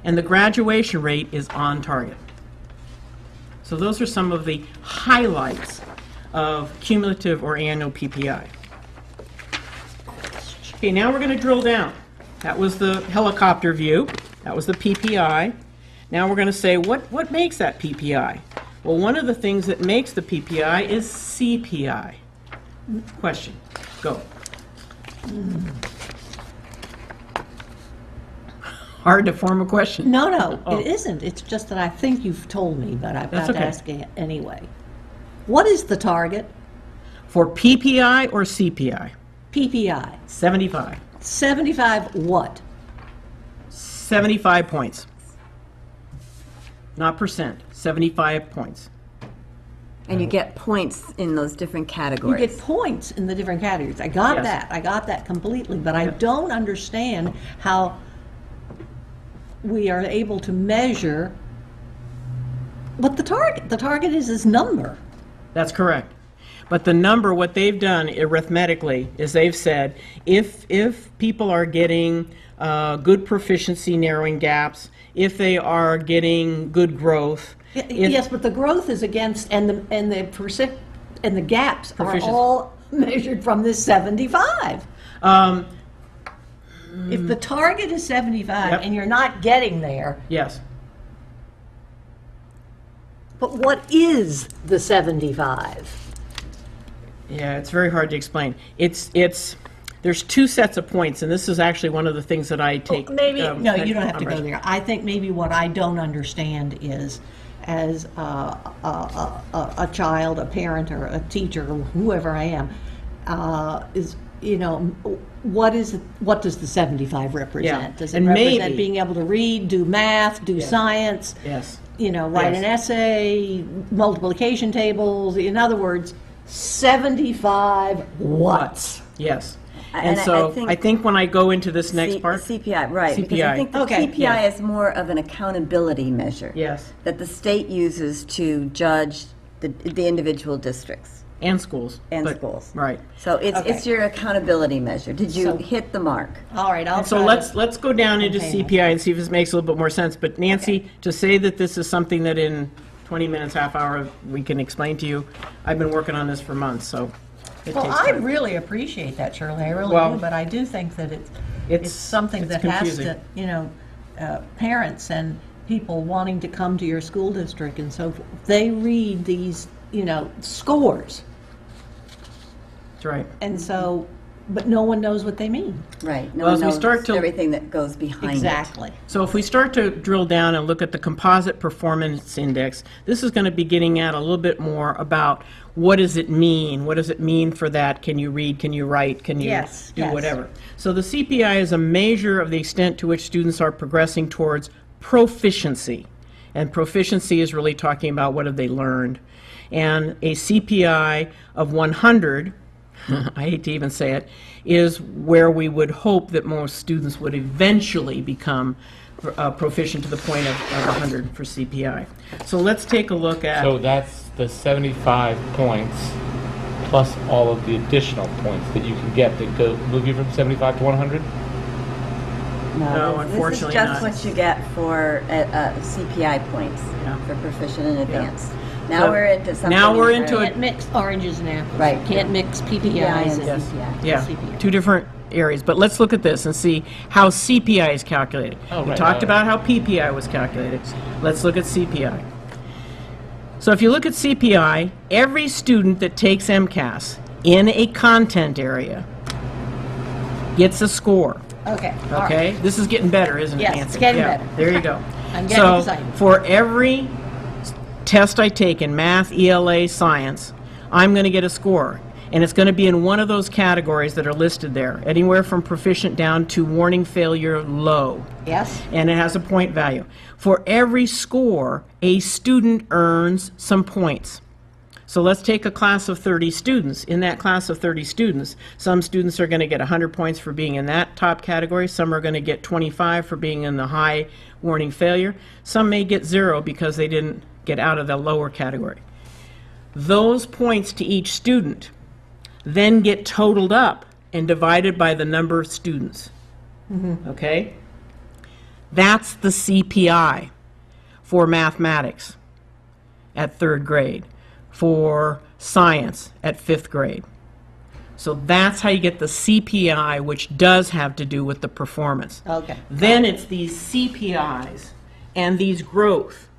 Speaker 13: And the graduation rate is on target. So those are some of the highlights of cumulative or annual PPI. Okay, now we're going to drill down. That was the helicopter view. That was the PPI. Now we're going to say, what makes that PPI? Well, one of the things that makes the PPI is CPI. Question. Go. Hard to form a question.
Speaker 7: No,
Speaker 13: Oh.
Speaker 7: it isn't. It's just that I think you've told me, but I've got
Speaker 13: That's
Speaker 7: to
Speaker 13: okay.
Speaker 7: ask it anyway. What is the target?
Speaker 13: For PPI or CPI?
Speaker 7: PPI.
Speaker 13: 75.
Speaker 7: 75 what?
Speaker 13: 75 points. Not percent. 75 points.
Speaker 2: And you get points in those different
Speaker 7: You
Speaker 2: categories.
Speaker 7: get points in the different categories. I got
Speaker 13: Yes.
Speaker 7: that. I got that completely. But I don't understand how we are able to measure what the target. The target is this number.
Speaker 13: That's correct. But the number, what they've done arithmetically is they've said if people are getting good proficiency narrowing gaps, if they are getting good growth.
Speaker 7: Yes, but the growth is against, and the gaps are
Speaker 13: Proficiency.
Speaker 7: all measured from this 75. If the target is 75
Speaker 13: Yep.
Speaker 7: and you're not getting there,
Speaker 13: Yes.
Speaker 7: but what is the 75?
Speaker 13: Yeah, it's very hard to explain. There's 2 sets of points, and this is actually one of the things that I take.
Speaker 7: Maybe, no, you don't have to go
Speaker 13: umbrage.
Speaker 7: there. I think maybe what I don't understand is, as a child, a parent, or a teacher, or whoever I am, is, what does the 75 represent?
Speaker 13: Yeah,
Speaker 7: Does it
Speaker 13: and
Speaker 7: represent
Speaker 13: maybe-
Speaker 7: being able to read, do math, do science?
Speaker 13: Yes.
Speaker 7: Write an
Speaker 13: Yes.
Speaker 7: essay, multiplication tables, in other words, 75 what's?
Speaker 13: Yes.
Speaker 2: And
Speaker 13: And
Speaker 2: I
Speaker 13: so
Speaker 2: think-
Speaker 13: I think when I go into this next part.
Speaker 2: CPI, right. Because I
Speaker 13: CPI.
Speaker 2: think the
Speaker 7: Okay,
Speaker 2: CPI
Speaker 13: yes.
Speaker 2: is more of an accountability measure.
Speaker 13: Yes.
Speaker 2: That the state uses to judge the individual districts
Speaker 13: And schools.
Speaker 2: and
Speaker 13: but-
Speaker 2: schools.
Speaker 13: Right.
Speaker 2: So it's your accountability measure. Did you
Speaker 7: So-
Speaker 2: hit the mark?
Speaker 7: All right, I'll
Speaker 13: So
Speaker 7: try
Speaker 13: let's go down into
Speaker 7: contain
Speaker 13: CPI and see if this makes a little bit more sense. But Nancy, to say that this is something that in 20 minutes, half hour, we can explain to you, I've been working on this for months, so It
Speaker 7: Well,
Speaker 13: takes
Speaker 7: I
Speaker 13: time.
Speaker 7: really appreciate that, Shirley, I really
Speaker 13: Well,
Speaker 7: do, but I do think that it's
Speaker 13: it's-
Speaker 7: something
Speaker 13: it's
Speaker 7: that has
Speaker 13: confusing.
Speaker 7: to, parents and people wanting to come to your school district and so forth, they read these, scores,
Speaker 13: That's right.
Speaker 7: and so, but no one knows what they mean.
Speaker 2: Right. No
Speaker 13: Well,
Speaker 2: one
Speaker 13: as we
Speaker 2: knows
Speaker 13: start to-
Speaker 2: everything that goes behind it.
Speaker 7: Exactly.
Speaker 13: So if we start to drill down and look at the composite performance index, this is going to be getting at a little bit more about what does it mean? What does it mean for that? Can you read? Can you write? Can you
Speaker 7: Yes,
Speaker 13: do
Speaker 7: yes.
Speaker 13: whatever? So the CPI is a measure of the extent to which students are progressing towards proficiency. And proficiency is really talking about what have they learned. And a CPI of 100, I hate to even say it, is where we would hope that most students would eventually become proficient to the point of 100 for CPI. So let's take a look at...
Speaker 1: So that's the 75 points plus all of the additional points that you can get that go move you from 75 to 100?
Speaker 13: No,
Speaker 2: this
Speaker 13: unfortunately
Speaker 2: is
Speaker 13: not.
Speaker 2: just what you get for CPI points
Speaker 13: Yeah.
Speaker 2: for proficient and advanced.
Speaker 13: So
Speaker 2: Now we're into something.
Speaker 13: now we're into
Speaker 2: entirely-
Speaker 13: it.
Speaker 7: Can't mix oranges and apples.
Speaker 2: Right.
Speaker 7: Can't mix PPIs
Speaker 2: and
Speaker 7: and
Speaker 2: CPI.
Speaker 13: Yeah,
Speaker 7: CPI.
Speaker 13: two different areas. But let's look at this and see how CPI is calculated.
Speaker 1: Oh,
Speaker 13: We
Speaker 1: right,
Speaker 13: talked
Speaker 1: right.
Speaker 13: about how PPI was calculated. Let's look at CPI. So if you look at CPI, every student that takes MCAS in a content area gets a score.
Speaker 7: Okay. all right.
Speaker 13: Okay? This is getting better, isn't it,
Speaker 7: Yes,
Speaker 13: Nancy?
Speaker 7: it's getting
Speaker 13: Yeah,
Speaker 7: better.
Speaker 13: there you go.
Speaker 7: I'm getting
Speaker 13: So
Speaker 7: excited.
Speaker 13: for every test I take in math, ELA, science, I'm going to get a score. And it's going to be in one of those categories that are listed there, anywhere from proficient down to warning failure low.
Speaker 7: Yes.
Speaker 13: And it has a point value. For every score, a student earns some points. So let's take a class of 30 students. In that class of 30 students, some students are going to get 100 points for being in that top category. Some are going to get 25 for being in the high warning failure. Some may get 0 because they didn't get out of the lower category. Those points to each student then get totaled up and divided by the number of students. Okay? That's the CPI for mathematics at 3rd grade, for science at 5th grade. So that's how you get the CPI, which does have to do with the performance.
Speaker 7: Okay.
Speaker 13: Then it's these CPIs and these growth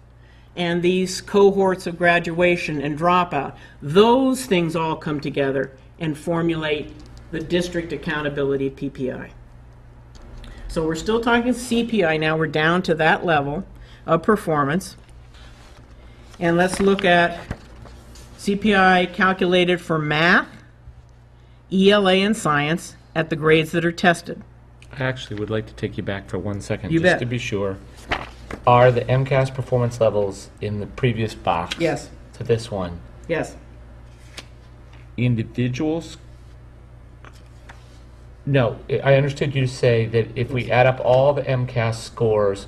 Speaker 13: and these cohorts of graduation and dropout. Those things all come together and formulate the district accountability PPI. So we're still talking CPI now. We're down to that level of performance. And let's look at CPI calculated for math, ELA, and science at the grades that are tested.
Speaker 1: I actually would like to take you back for 1 second,
Speaker 13: You
Speaker 1: just
Speaker 13: bet.
Speaker 1: to be sure. Are the MCAS performance levels in the previous box?
Speaker 13: Yes.
Speaker 1: To this one,
Speaker 13: Yes.
Speaker 1: individuals? No, I understood you to say that if we add up all the MCAS scores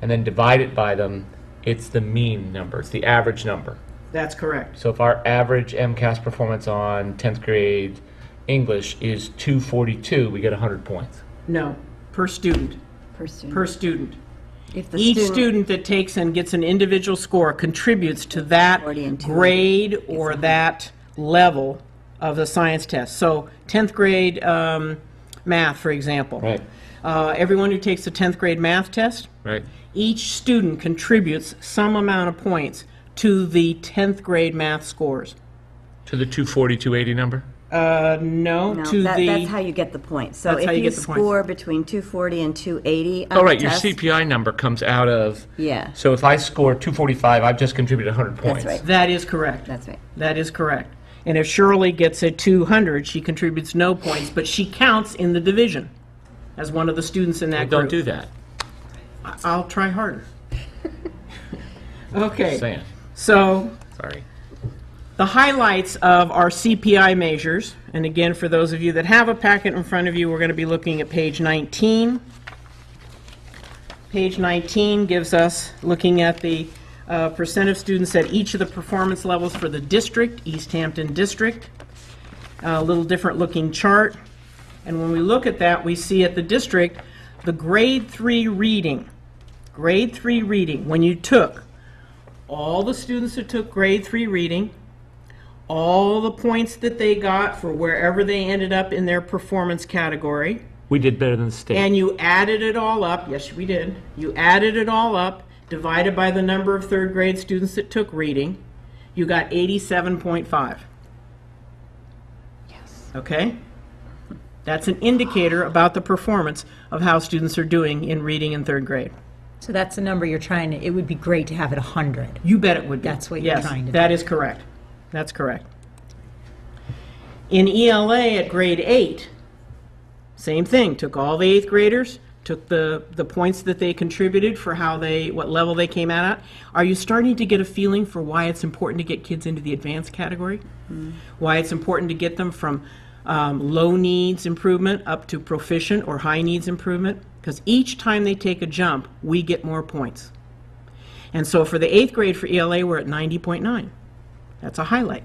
Speaker 1: and then divide it by them, it's the mean number, it's the average number.
Speaker 13: That's correct.
Speaker 1: So if our average MCAS performance on 10th grade English is 242, we get 100 points.
Speaker 13: No, per student.
Speaker 2: Per student.
Speaker 13: Per student.
Speaker 2: If the
Speaker 13: Each student that takes and gets an individual score contributes to that
Speaker 2: 40 and 280
Speaker 13: grade or that level of the science test. So 10th grade math, for example.
Speaker 1: Right.
Speaker 13: Everyone who takes the 10th grade math test,
Speaker 1: Right.
Speaker 13: each student contributes some amount of points to the 10th grade math scores.
Speaker 1: To the 240, 280 number?
Speaker 13: No,
Speaker 2: No,
Speaker 13: to
Speaker 2: that's how you get the points. So
Speaker 13: That's how
Speaker 2: if
Speaker 13: you
Speaker 2: you
Speaker 13: get the points.
Speaker 2: score between 240 and 280 on
Speaker 1: Oh, right,
Speaker 2: the
Speaker 1: your
Speaker 2: test,
Speaker 1: CPI number comes out of...
Speaker 2: Yeah.
Speaker 1: So if I score 245, I've just contributed 100 points.
Speaker 2: That's right.
Speaker 13: That is correct.
Speaker 2: That's right.
Speaker 13: That is correct. And if Shirley gets a 200, she contributes no points, but she counts in the division as one of the students in that
Speaker 1: Well,
Speaker 13: group.
Speaker 1: don't do that.
Speaker 13: I'll try harder. Okay.
Speaker 1: Just saying.
Speaker 13: So
Speaker 1: Sorry.
Speaker 13: the highlights of our CPI measures, and again, for those of you that have a packet in front of you, we're going to be looking at page 19. Page 19 gives us, looking at the percent of students at each of the performance levels for the district, Easthampton District. A little different looking chart. And when we look at that, we see at the district, the grade 3 reading. Grade 3 reading, when you took all the students who took grade 3 reading, all the points that they got for wherever they ended up in their performance category,
Speaker 1: We did better than the state.
Speaker 13: and you added it all up. Yes, we did. You added it all up, divided by the number of third grade students that took reading, you got 87.5. Yes. Okay? That's an indicator about the performance of how students are doing in reading in third grade.
Speaker 9: So that's the number you're trying to, it would be great to have it 100.
Speaker 13: You bet it would be.
Speaker 9: That's what you're
Speaker 13: Yes,
Speaker 9: trying to
Speaker 13: that
Speaker 9: do.
Speaker 13: is correct. That's correct. In ELA at grade 8, same thing. Took all the 8th graders, took the points that they contributed for what level they came out at. Are you starting to get a feeling for why it's important to get kids into the advanced category? Why it's important to get them from low needs improvement up to proficient or high needs improvement? Because each time they take a jump, we get more points. And so for the 8th grade for ELA, we're at 90.9. That's a highlight.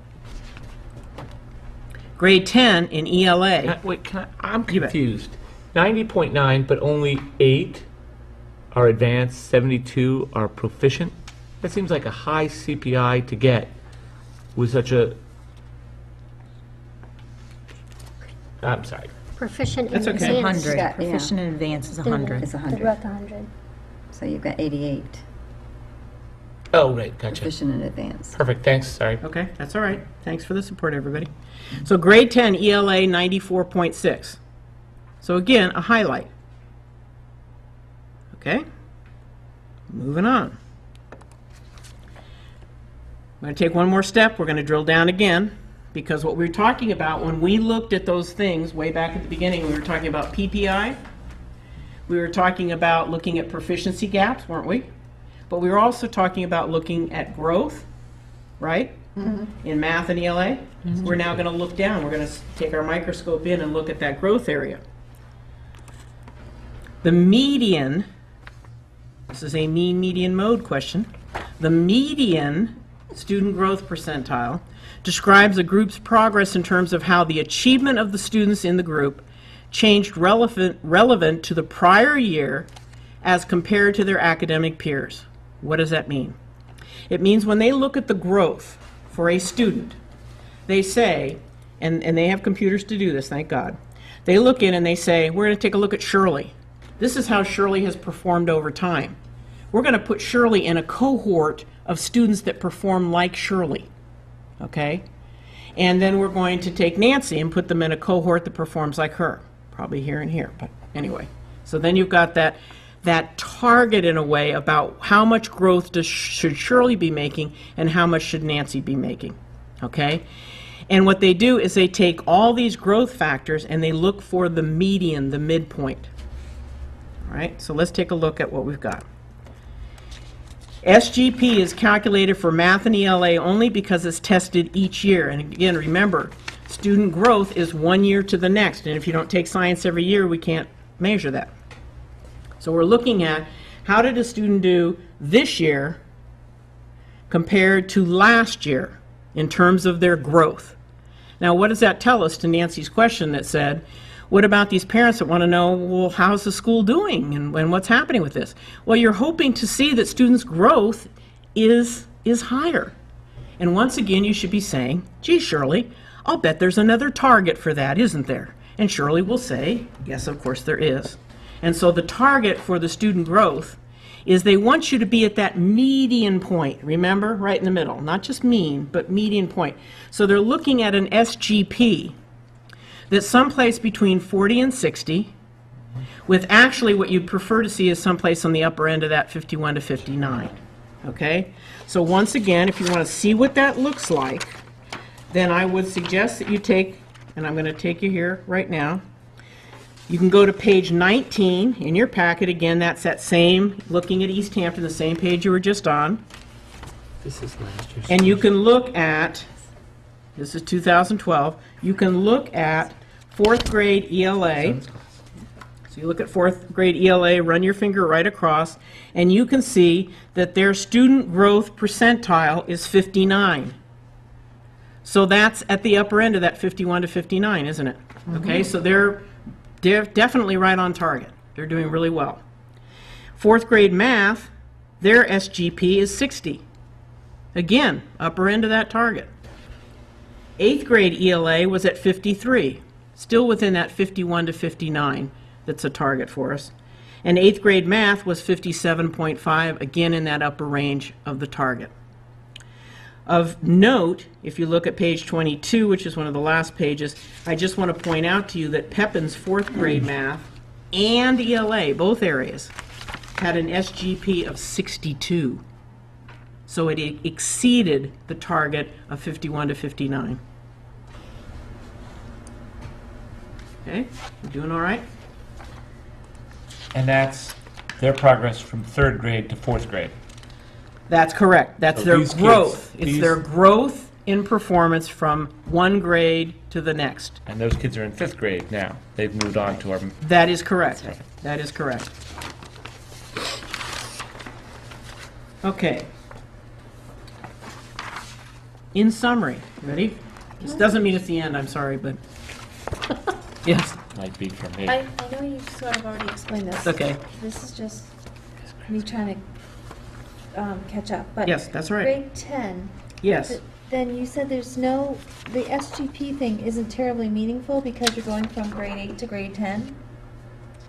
Speaker 13: Grade 10 in ELA.
Speaker 1: I'm confused. 90.9, but only 8 are advanced, 72 are proficient. That seems like a high CPI to get with such a... I'm sorry.
Speaker 3: Proficient in
Speaker 13: That's okay.
Speaker 3: advanced.
Speaker 9: 100.
Speaker 2: Yeah.
Speaker 9: Proficient in advance is 100.
Speaker 2: It's
Speaker 3: They're
Speaker 2: 100.
Speaker 3: about 100.
Speaker 2: So you've got 88
Speaker 1: Oh, right, gotcha.
Speaker 2: proficient in advance.
Speaker 1: Perfect, thanks, sorry.
Speaker 13: Okay, that's all right. Thanks for the support, everybody. So grade 10 ELA 94.6. So again, a highlight. Okay? Moving on. I'm going to take one more step. We're going to drill down again, because what we were talking about when we looked at those things way back at the beginning, we were talking about PPI. We were talking about looking at proficiency gaps, weren't we? But we were also talking about looking at growth, right? In math and ELA. We're now going to look down. We're going to take our microscope in and look at that growth area. The median, this is a mean median mode question, the median student growth percentile describes a group's progress in terms of how the achievement of the students in the group changed relevant to the prior year as compared to their academic peers. What does that mean? It means when they look at the growth for a student, they say, and they have computers to do this, thank God, they look in and they say, we're going to take a look at Shirley. This is how Shirley has performed over time. We're going to put Shirley in a cohort of students that perform like Shirley, okay? And then we're going to take Nancy and put them in a cohort that performs like her, probably here and here, but anyway. So then you've got that target in a way about how much growth should Shirley be making and how much should Nancy be making, okay? And what they do is they take all these growth factors and they look for the median, the midpoint. All right, so let's take a look at what we've got. SGP is calculated for math and ELA only because it's tested each year. And again, remember, student growth is 1 year to the next. And if you don't take science every year, we can't measure that. So we're looking at how did a student do this year compared to last year in terms of their growth. Now, what does that tell us to Nancy's question that said, what about these parents that want to know, well, how's the school doing and what's happening with this? Well, you're hoping to see that students' growth is higher. And once again, you should be saying, gee, Shirley, I'll bet there's another target for that, isn't there? And Shirley will say, yes, of course there is. And so the target for the student growth is they want you to be at that median point, remember, right in the middle, not just mean, but median point. So they're looking at an SGP that's someplace between 40 and 60, with actually what you'd prefer to see is someplace on the upper end of that 51 to 59, okay? So once again, if you want to see what that looks like, then I would suggest that you take, and I'm going to take you here right now, you can go to page 19 in your packet. Again, that's that same, looking at Easthampton, the same page you were just on.
Speaker 1: This is last year's.
Speaker 13: And you can look at, this is 2012, you can look at 4th grade ELA. So you look at 4th grade ELA, run your finger right across, and you can see that their student growth percentile is 59. So that's at the upper end of that 51 to 59, isn't it? Okay, so they're definitely right on target. They're doing really well. 4th grade math, their SGP is 60. Again, upper end of that target. 8th grade ELA was at 53, still within that 51 to 59 that's a target for us. And 8th grade math was 57.5, again in that upper range of the target. Of note, if you look at page 22, which is one of the last pages, I just want to point out to you that Pepin's 4th grade math and ELA, both areas, had an SGP of 62. So it exceeded the target of 51 to 59. Okay, you doing all right?
Speaker 1: And that's their progress from 3rd grade to 4th grade.
Speaker 13: That's correct. That's
Speaker 1: So
Speaker 13: their
Speaker 1: these kids-
Speaker 13: growth. It's
Speaker 1: these-
Speaker 13: their growth in performance from one grade to the next.
Speaker 1: And those kids are in 5th grade now. They've moved on to our,
Speaker 13: That is correct. That is correct. Okay. In summary, ready? This doesn't mean it's the end, I'm sorry, but yes.
Speaker 1: might be for me.
Speaker 11: I know you sort of already explained this.
Speaker 13: Okay.
Speaker 11: This is just me trying to catch up, but.
Speaker 13: Yes, that's right.
Speaker 11: Grade 10.
Speaker 13: Yes.
Speaker 11: Then you said the SGP thing isn't terribly meaningful because you're going from grade 8 to grade 10?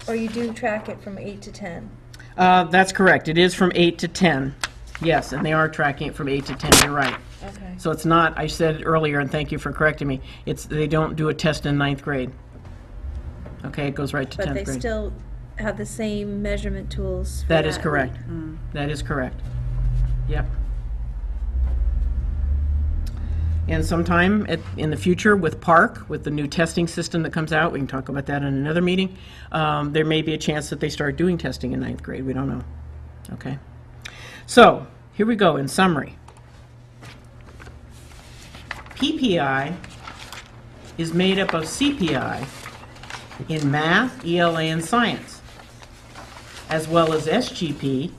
Speaker 11: Or you do track it from 8 to 10?
Speaker 13: That's correct. It is from 8 to 10. Yes, and they are tracking it from 8 to 10. You're right.
Speaker 11: Okay.
Speaker 13: So it's not, I said it earlier, and thank you for correcting me, they don't do a test in 9th grade. Okay, it goes right to 10th
Speaker 11: But
Speaker 13: grade.
Speaker 11: they still have the same measurement tools for
Speaker 13: That is correct. That is correct. Yep. And sometime in the future with PARC, with the new testing system that comes out, we can talk about that in another meeting, there may be a chance that they start doing testing in 9th grade. We don't know. Okay. So, here we go in summary. PPI is made up of CPI in math, ELA, and science, as well as SGP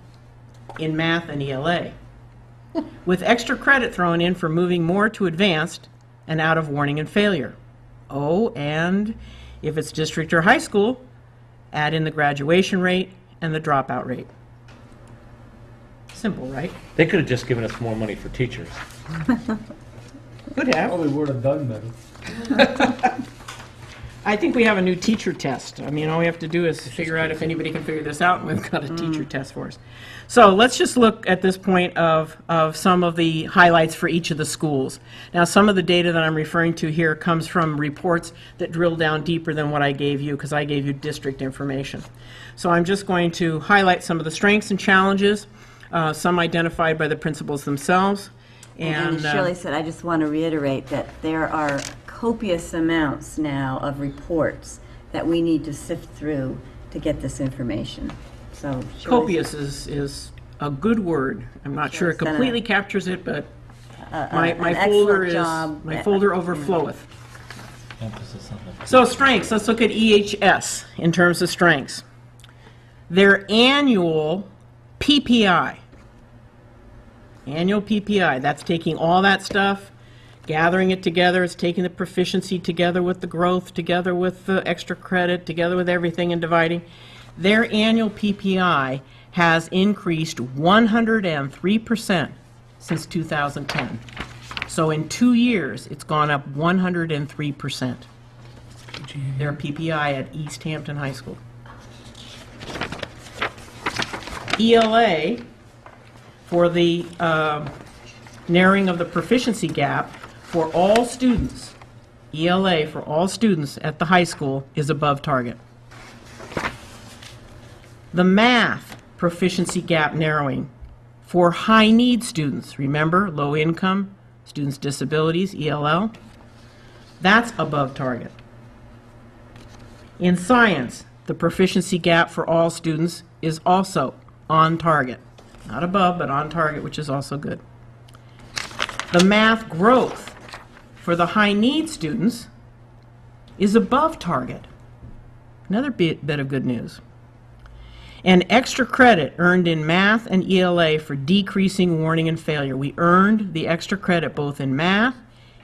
Speaker 13: in math and ELA, with extra credit thrown in for moving more to advanced and out of warning and failure. Oh, and if it's district or high school, add in the graduation rate and the dropout rate. Simple, right?
Speaker 1: They could have just given us more money for teachers.
Speaker 13: Could have.
Speaker 4: Probably would have done better.
Speaker 13: I think we have a new teacher test. I mean, all we have to do is figure out if anybody can figure this out, and we've got a teacher test for us. So let's just look at this point of some of the highlights for each of the schools. Now, some of the data that I'm referring to here comes from reports that drill down deeper than what I gave you, because I gave you district information. So I'm just going to highlight some of the strengths and challenges, some identified by the principals themselves.
Speaker 2: And Shirley said, I just want to reiterate that there are copious amounts now of reports that we need to sift through to get this information. So Shirley
Speaker 13: Copious is a good word. I'm not sure it
Speaker 2: done
Speaker 13: completely captures it, but my
Speaker 2: an
Speaker 13: folder
Speaker 2: excellent job.
Speaker 13: my folder overfloweth.
Speaker 1: Emphasis on the
Speaker 13: So strengths, let's look at EHS in terms of strengths. Their annual PPI, that's taking all that stuff, gathering it together, it's taking the proficiency together with the growth, together with the extra credit, together with everything and dividing. Their annual PPI has increased 103% since 2010. So in 2 years, it's gone up 103%. Their PPI at Easthampton High School. ELA, for the narrowing of the proficiency gap for all students, ELA for all students at the high school is above target. The math proficiency gap narrowing for high-need students, remember, low income, students' disabilities, ELL, that's above target. In science, the proficiency gap for all students is also on target. Not above, but on target, which is also good. The math growth for the high-need students is above target. Another bit of good news. And extra credit earned in math and ELA for decreasing warning and failure. We earned the extra credit both in math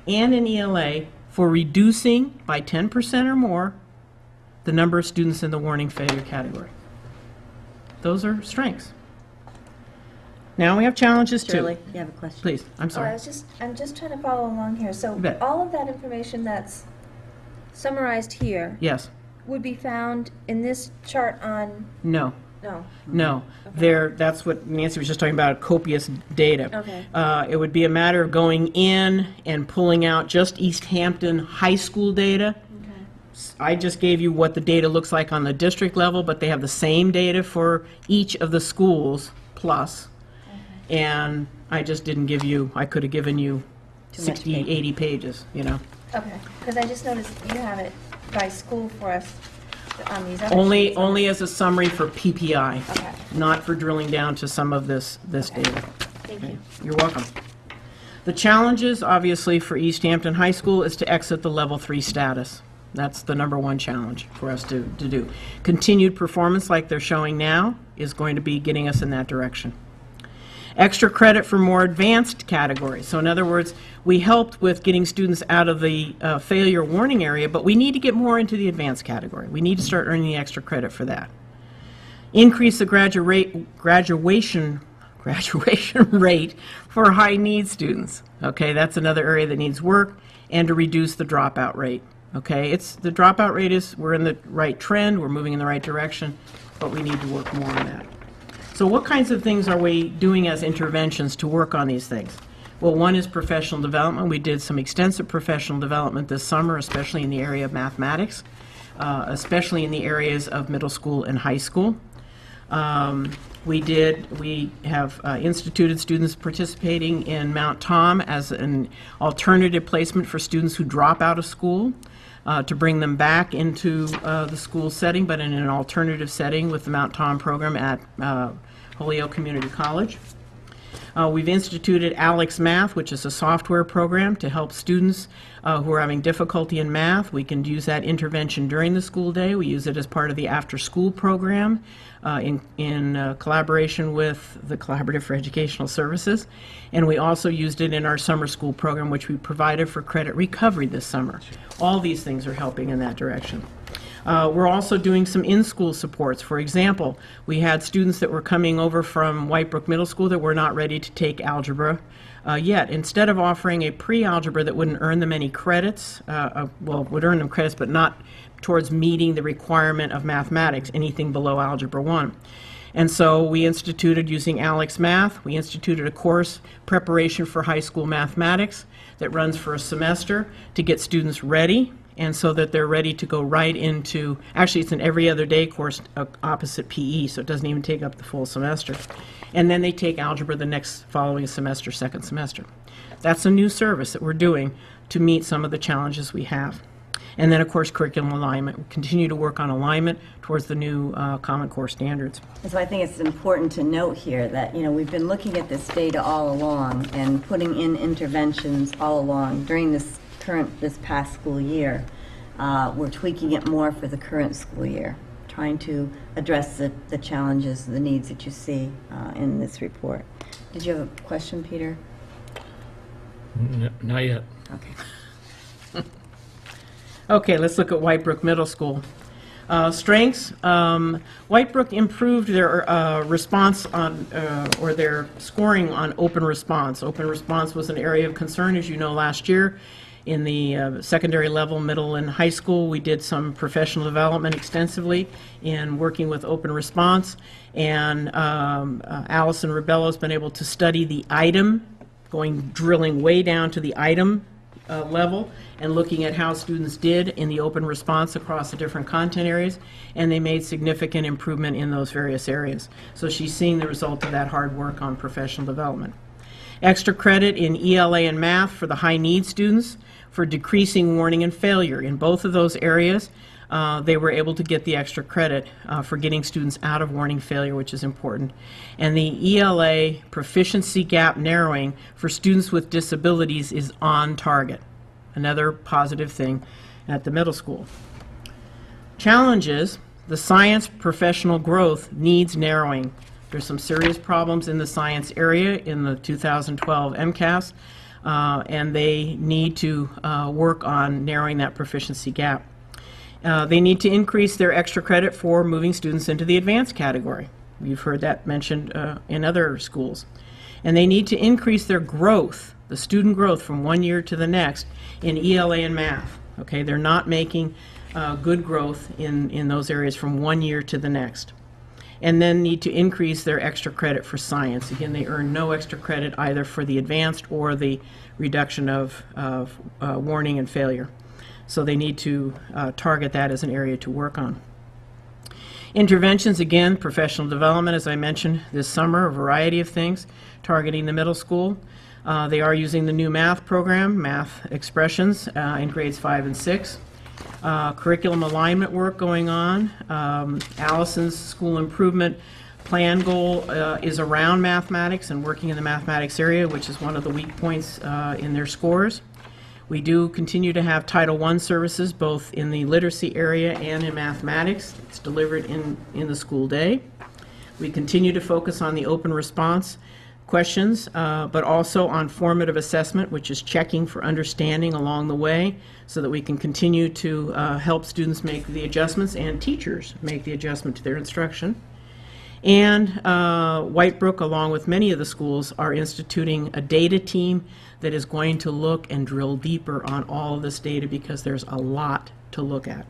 Speaker 13: and in ELA for reducing by 10% or more the number of students in the warning failure category. Those are strengths. Now we have challenges too.
Speaker 2: Shirley, you have a question?
Speaker 13: Please, I'm
Speaker 11: Oh,
Speaker 13: sorry.
Speaker 11: I'm just trying to follow along here. So
Speaker 13: You bet.
Speaker 11: all of that information that's summarized here
Speaker 13: Yes,
Speaker 11: would be found in this chart on,
Speaker 13: no,
Speaker 11: no,
Speaker 13: no. That's what Nancy was just talking about, copious data.
Speaker 11: Okay.
Speaker 13: It would be a matter of going in and pulling out just Easthampton High School data. I just gave you what the data looks like on the district level, but they have the same data for each of the schools plus. And I just didn't give you, I could have given you
Speaker 2: Too much
Speaker 13: 60,
Speaker 2: paper.
Speaker 13: 80 pages, you know.
Speaker 11: okay. Because I just noticed you have it by school for us on these other
Speaker 13: Only,
Speaker 11: sheets.
Speaker 13: only as a summary for PPI,
Speaker 11: Okay,
Speaker 13: not for drilling down to some of this data.
Speaker 11: thank you.
Speaker 13: You're welcome. The challenges, obviously, for Easthampton High School is to exit the level 3 status. That's the number one challenge for us to do. Continued performance like they're showing now is going to be getting us in that direction. Extra credit for more advanced categories. So in other words, we helped with getting students out of the failure warning area, but we need to get more into the advanced category. We need to start earning the extra credit for that. Increase the graduation rate for high need students. Okay, that's another area that needs work, and to reduce the dropout rate. Okay, the dropout rate is, we're in the right trend, we're moving in the right direction, but we need to work more on that. So what kinds of things are we doing as interventions to work on these things? Well, one is professional development. We did some extensive professional development this summer, especially in the area of mathematics, especially in the areas of middle school and high school. We have instituted students participating in Mount Tom as an alternative placement for students who drop out of school, to bring them back into the school setting, but in an alternative setting with the Mount Tom program at Holyoke Community College. We've instituted Alex Math, which is a software program to help students who are having difficulty in math. We can use that intervention during the school day. We use it as part of the after-school program in collaboration with the Collaborative for Educational Services. And we also used it in our summer school program, which we provided for credit recovery this summer. All these things are helping in that direction. We're also doing some in-school supports. For example, we had students that were coming over from Whitebrook Middle School that were not ready to take algebra yet. Instead of offering a pre-algebra that wouldn't earn them any credits, would earn them credits, but not towards meeting the requirement of mathematics, anything below Algebra 1. And so we instituted, using Alex Math, we instituted a course, Preparation for High School Mathematics, that runs for a semester to get students ready, and so that they're ready to go right into, actually it's an every other day course opposite PE, so it doesn't even take up the full semester. And then they take algebra the next following semester, second semester. That's a new service that we're doing to meet some of the challenges we have. And then, of course, curriculum alignment. We continue to work on alignment towards the new Common Core standards.
Speaker 2: And so I think it's important to note here that, we've been looking at this data all along and putting in interventions all along during this past school year. We're tweaking it more for the current school year, trying to address the challenges, the needs that you see in this report. Did you have a question, Peter?
Speaker 1: Not yet.
Speaker 2: Okay.
Speaker 13: Okay, let's look at Whitebrook Middle School. Strengths. Whitebrook improved their response on, or their scoring on open response. Open response was an area of concern, as you know, last year. In the secondary level, middle and high school, we did some professional development extensively in working with open response. And Allison Rebello has been able to study the item, drilling way down to the item level and looking at how students did in the open response across the different content areas, and they made significant improvement in those various areas. So she's seeing the result of that hard work on professional development. Extra credit in ELA and math for the high need students for decreasing warning and failure. In both of those areas, they were able to get the extra credit for getting students out of warning failure, which is important. And the ELA proficiency gap narrowing for students with disabilities is on target. Another positive thing at the middle school. Challenges: the science professional growth needs narrowing. There's some serious problems in the science area in the 2012 MCAS, and they need to work on narrowing that proficiency gap. They need to increase their extra credit for moving students into the advanced category. You've heard that mentioned in other schools. And they need to increase their growth, the student growth from one year to the next in ELA and math. Okay, they're not making good growth in those areas from one year to the next. And then need to increase their extra credit for science. Again, they earn no extra credit either for the advanced or the reduction of warning and failure. So they need to target that as an area to work on. Interventions, again, professional development, as I mentioned this summer, a variety of things targeting the middle school. They are using the new math program, math expressions, in grades 5 and 6. Curriculum alignment work going on. Allison's school improvement plan goal is around mathematics and working in the mathematics area, which is one of the weak points in their scores. We do continue to have Title I services both in the literacy area and in mathematics. It's delivered in the school day. We continue to focus on the open response questions, but also on formative assessment, which is checking for understanding along the way so that we can continue to help students make the adjustments and teachers make the adjustment to their instruction. And Whitebrook, along with many of the schools, are instituting a data team that is going to look and drill deeper on all of this data because there's a lot to look at.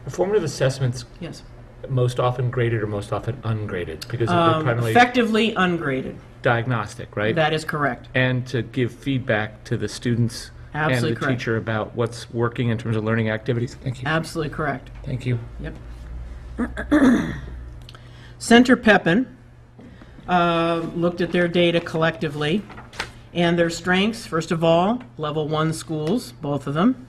Speaker 1: Formative assessments,
Speaker 13: Yes.
Speaker 1: most often graded or most often ungraded? Because they're primarily
Speaker 13: Effectively ungraded.
Speaker 1: diagnostic, right?
Speaker 13: That is correct.
Speaker 1: And to give feedback to the students
Speaker 13: Absolutely
Speaker 1: and the
Speaker 13: correct.
Speaker 1: teacher about what's working in terms of learning activities. Thank you.
Speaker 13: Absolutely correct.
Speaker 1: Thank you.
Speaker 13: Yep. Center Pepin looked at their data collectively and their strengths. First of all, level 1 schools, both of them,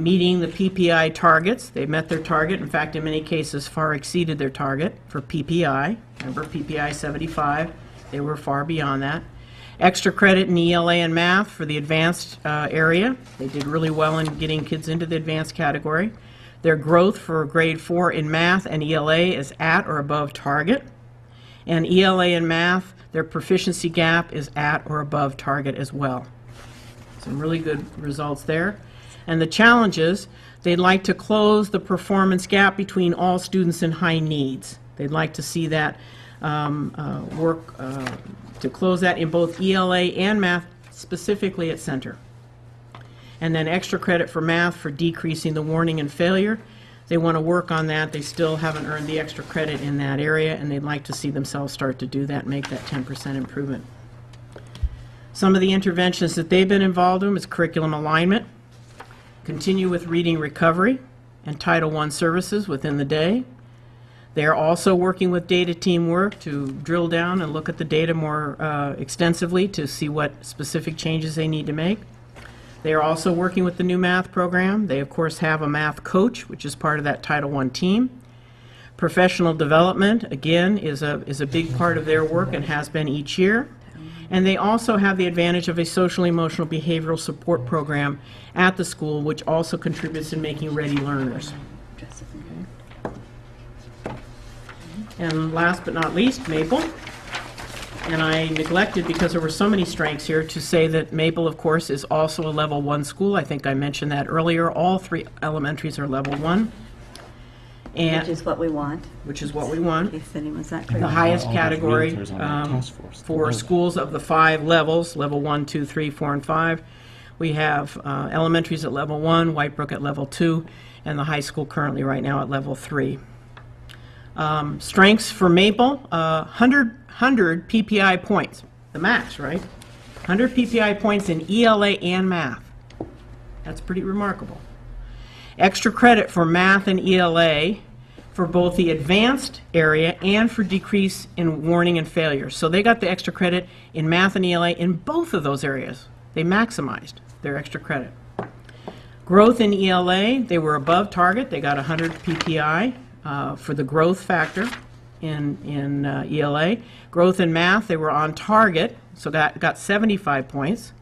Speaker 13: meeting the PPI targets. They met their target. In fact, in many cases, far exceeded their target for PPI. Remember, PPI 75. They were far beyond that. Extra credit in ELA and math for the advanced area. They did really well in getting kids into the advanced category. Their growth for grade 4 in math and ELA is at or above target. And ELA and math, their proficiency gap is at or above target as well. Some really good results there. And the challenges, they'd like to close the performance gap between all students in high needs. They'd like to see that work to close that in both ELA and math, specifically at center. And then extra credit for math for decreasing the warning and failure. They want to work on that. They still haven't earned the extra credit in that area, and they'd like to see themselves start to do that, make that 10% improvement. Some of the interventions that they've been involved in is curriculum alignment, continue with reading recovery, and Title I services within the day. They're also working with data team work to drill down and look at the data more extensively to see what specific changes they need to make. They are also working with the new math program. They, of course, have a math coach, which is part of that Title I team. Professional development, again, is a big part of their work and has been each year. And they also have the advantage of a social emotional behavioral support program at the school, which also contributes in making ready learners. And last but not least, Maple. And I neglected, because there were so many strengths here, to say that Maple, of course, is also a level 1 school. I think I mentioned that earlier. All 3 elementaries are level 1. And
Speaker 2: Which is what we want,
Speaker 13: which is what we want.
Speaker 2: in case anyone's not clear.
Speaker 13: The highest
Speaker 6: All the
Speaker 13: category
Speaker 6: realtors on that task force.
Speaker 13: for schools of the 5 levels, level 1, 2, 3, 4, and 5. We have elementaries at level 1, Whitebrook at level 2, and the high school currently right now at level 3. Strengths for Maple, 100 PPI points, the max, right? 100 PPI points in ELA and math. That's pretty remarkable. Extra credit for math and ELA for both the advanced area and for decrease in warning and failure. So they got the extra credit in math and ELA in both of those areas. They maximized their extra credit. Growth in ELA, they were above target. They got 100 PPI for the growth factor in ELA. Growth in math, they were on target, so got 75 points.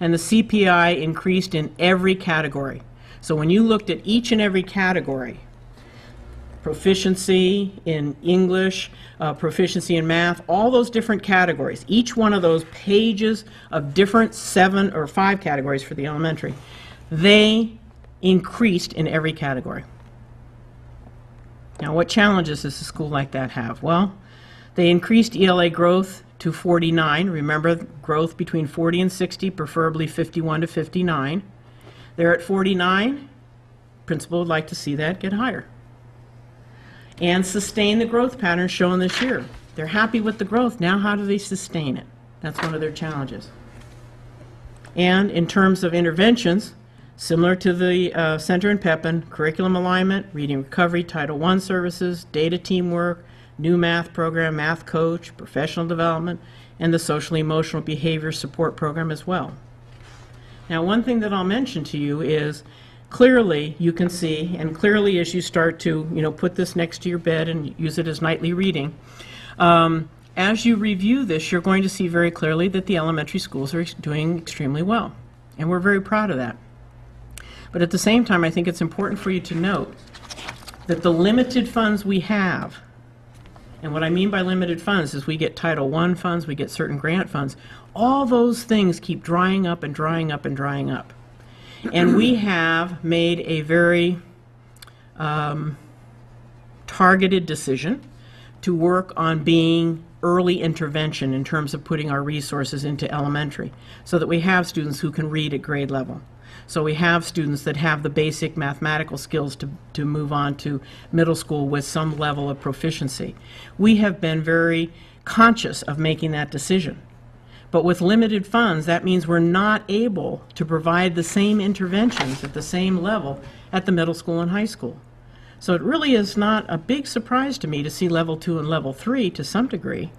Speaker 13: And the CPI increased in every category. So when you looked at each and every category, proficiency in English, proficiency in math, all those different categories, each one of those pages of different 7 or 5 categories for the elementary, they increased in every category. Now, what challenges does a school like that have? Well, They increased ELA growth to 49. Remember, growth between 40 and 60, preferably 51 to 59. They're at 49. Principal would like to see that get higher. And sustain the growth pattern shown this year. They're happy with the growth. Now how do they sustain it? That's one of their challenges. And in terms of interventions, similar to the Center in Pepin, curriculum alignment, reading recovery, Title I services, data teamwork, new math program, math coach, professional development, and the social emotional behavior support program as well. Now, one thing that I'll mention to you is clearly you can see, and clearly as you start to put this next to your bed and use it as nightly reading, as you review this, you're going to see very clearly that the elementary schools are doing extremely well, and we're very proud of that. But at the same time, I think it's important for you to note that the limited funds we have, and what I mean by limited funds is we get Title I funds, we get certain grant funds, all those things keep drying up and drying up and drying up. And we have made a very targeted decision to work on being early intervention in terms of putting our resources into elementary so that we have students who can read at grade level. So we have students that have the basic mathematical skills to move on to middle school with some level of proficiency. We have been very conscious of making that decision. But with limited funds, that means we're not able to provide the same interventions at the same level at the middle school and high school. So it really is not a big surprise to me to see level 2 and level 3 to some degree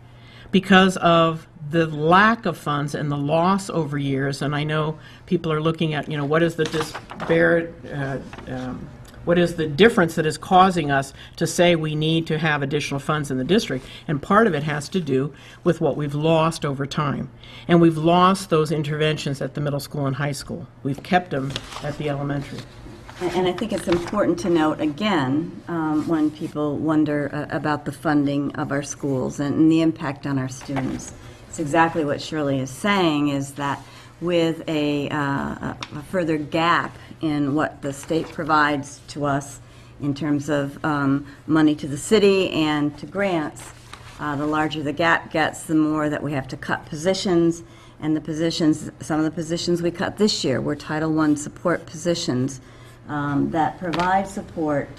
Speaker 13: because of the lack of funds and the loss over years. And I know people are looking at, what is the what is the difference that is causing us to say we need to have additional funds in the district? And part of it has to do with what we've lost over time. And we've lost those interventions at the middle school and high school. We've kept them at the elementary.
Speaker 2: And I think it's important to note again, when people wonder about the funding of our schools and the impact on our students. It's exactly what Shirley is saying, is that with a further gap in what the state provides to us in terms of money to the city and to grants, the larger the gap gets, the more that we have to cut positions. And the positions, some of the positions we cut this year were Title I support positions that provide support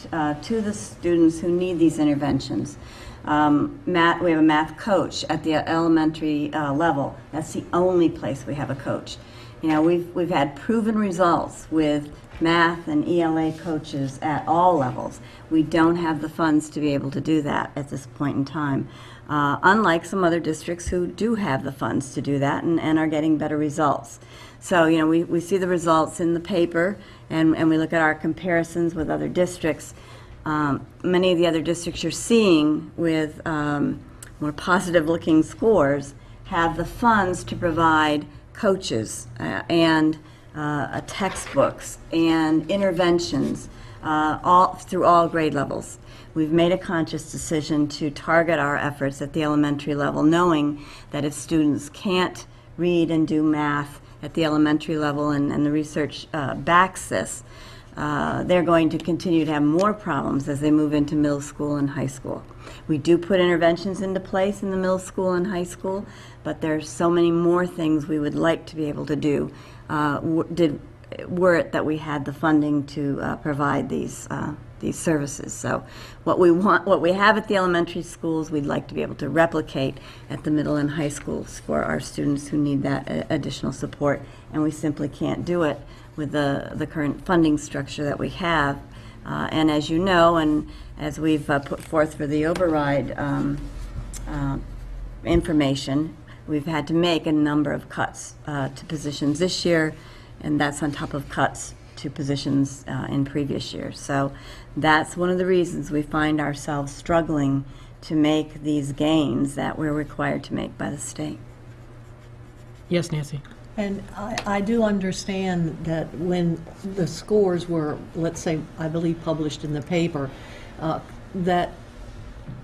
Speaker 2: to the students who need these interventions. We have a math coach at the elementary level. That's the only place we have a coach. We've had proven results with math and ELA coaches at all levels. We don't have the funds to be able to do that at this point in time. Unlike some other districts who do have the funds to do that and are getting better results. So, we see the results in the paper and we look at our comparisons with other districts. Many of the other districts you're seeing with more positive looking scores have the funds to provide coaches and textbooks and interventions all through all grade levels. We've made a conscious decision to target our efforts at the elementary level, knowing that if students can't read and do math at the elementary level, and the research backs this, they're going to continue to have more problems as they move into middle school and high school. We do put interventions into place in the middle school and high school, but there's so many more things we would like to be able to do were it that we had the funding to provide these services. So what we have at the elementary schools, we'd like to be able to replicate at the middle and high schools for our students who need that additional support, and we simply can't do it with the current funding structure that we have. And as you know, and as we've put forth for the override information, we've had to make a number of cuts to positions this year, and that's on top of cuts to positions in previous years. So that's one of the reasons we find ourselves struggling to make these gains that we're required to make by the state.
Speaker 13: Yes, Nancy?
Speaker 7: And I do understand that when the scores were, let's say, I believe published in the paper, that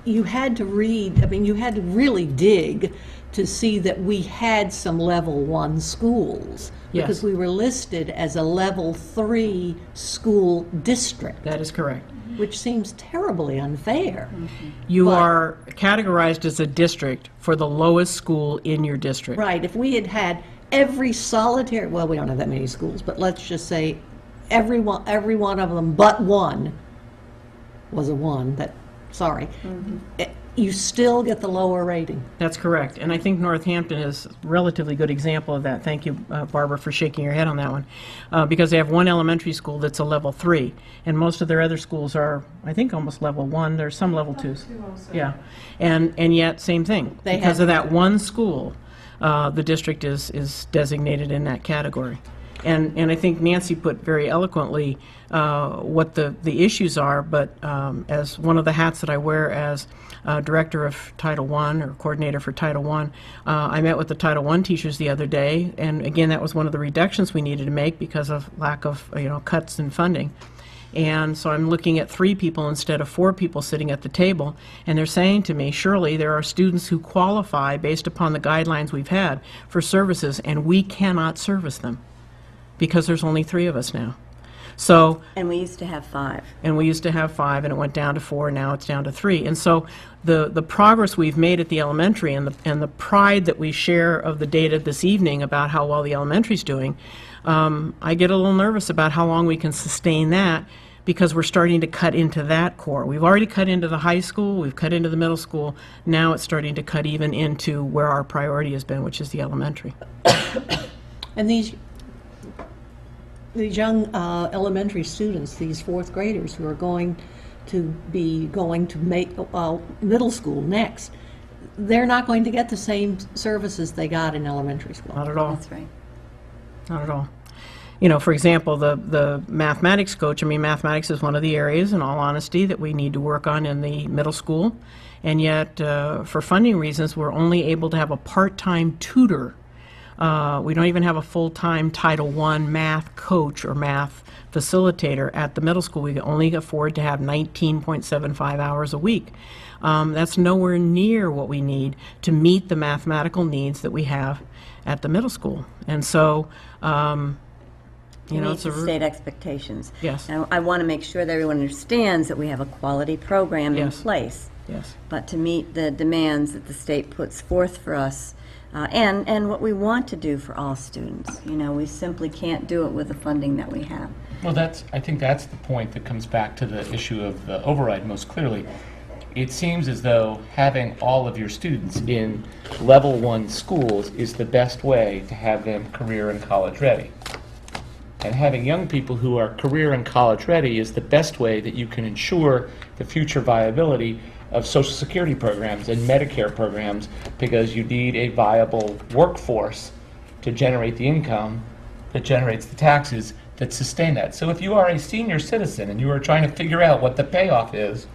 Speaker 7: you had to read, I mean, you had to really dig to see that we had some level 1 schools.
Speaker 13: Yes.
Speaker 7: Because we were listed as a level 3 school district.
Speaker 13: That is correct.
Speaker 7: Which seems terribly unfair.
Speaker 13: You
Speaker 7: But-
Speaker 13: are categorized as a district for the lowest school in your district.
Speaker 7: Right, if we had had every solitary, well, we don't have that many schools, but let's just say every one of them but one was a 1, sorry, you still get the lower rating.
Speaker 13: That's correct. And I think Northampton is a relatively good example of that. Thank you, Barbara, for shaking your head on that one. Because they have one elementary school that's a level 3, and most of their other schools are, I think, almost level 1. There's some level 2s. Yeah. And yet, same thing. Because of that one school, the district is designated in that category. And I think Nancy put very eloquently what the issues are, but as one of the hats that I wear as director of Title I or coordinator for Title I, I met with the Title I teachers the other day, and again, that was one of the reductions we needed to make because of lack of cuts in funding. And so I'm looking at 3 people instead of 4 people sitting at the table, and they're saying to me, surely there are students who qualify based upon the guidelines we've had for services, and we cannot service them because there's only 3 of us now. So,
Speaker 2: And we used to have 5.
Speaker 13: and we used to have 5, and it went down to 4, now it's down to 3. And so the progress we've made at the elementary and the pride that we share of the data this evening about how well the elementary's doing, I get a little nervous about how long we can sustain that because we're starting to cut into that core. We've already cut into the high school, we've cut into the middle school, now it's starting to cut even into where our priority has been, which is the elementary.
Speaker 7: And these young elementary students, these 4th graders who are going to make middle school next, they're not going to get the same services they got in elementary school.
Speaker 13: Not at all.
Speaker 2: That's right.
Speaker 13: Not at all. For example, the mathematics coach, mathematics is one of the areas, in all honesty, that we need to work on in the middle school. And yet, for funding reasons, we're only able to have a part-time tutor. We don't even have a full-time Title I math coach or math facilitator at the middle school. We can only afford to have 19.75 hours a week. That's nowhere near what we need to meet the mathematical needs that we have at the middle school. And so,
Speaker 2: It's the state expectations.
Speaker 13: Yes.
Speaker 2: And I want to make sure that everyone understands that we have a quality program in
Speaker 13: Yes.
Speaker 2: place.
Speaker 13: Yes.
Speaker 2: But to meet the demands that the state puts forth for us, and what we want to do for all students, we simply can't do it with the funding that we have.
Speaker 1: Well, I think that's the point that comes back to the issue of the override most clearly. It seems as though having all of your students in level 1 schools is the best way to have them career and college ready. And having young people who are career and college ready is the best way that you can ensure the future viability of Social Security programs and Medicare programs, because you need a viable workforce to generate the income that generates the taxes that sustain that. So if you are a senior citizen and you are trying to figure out what the payoff is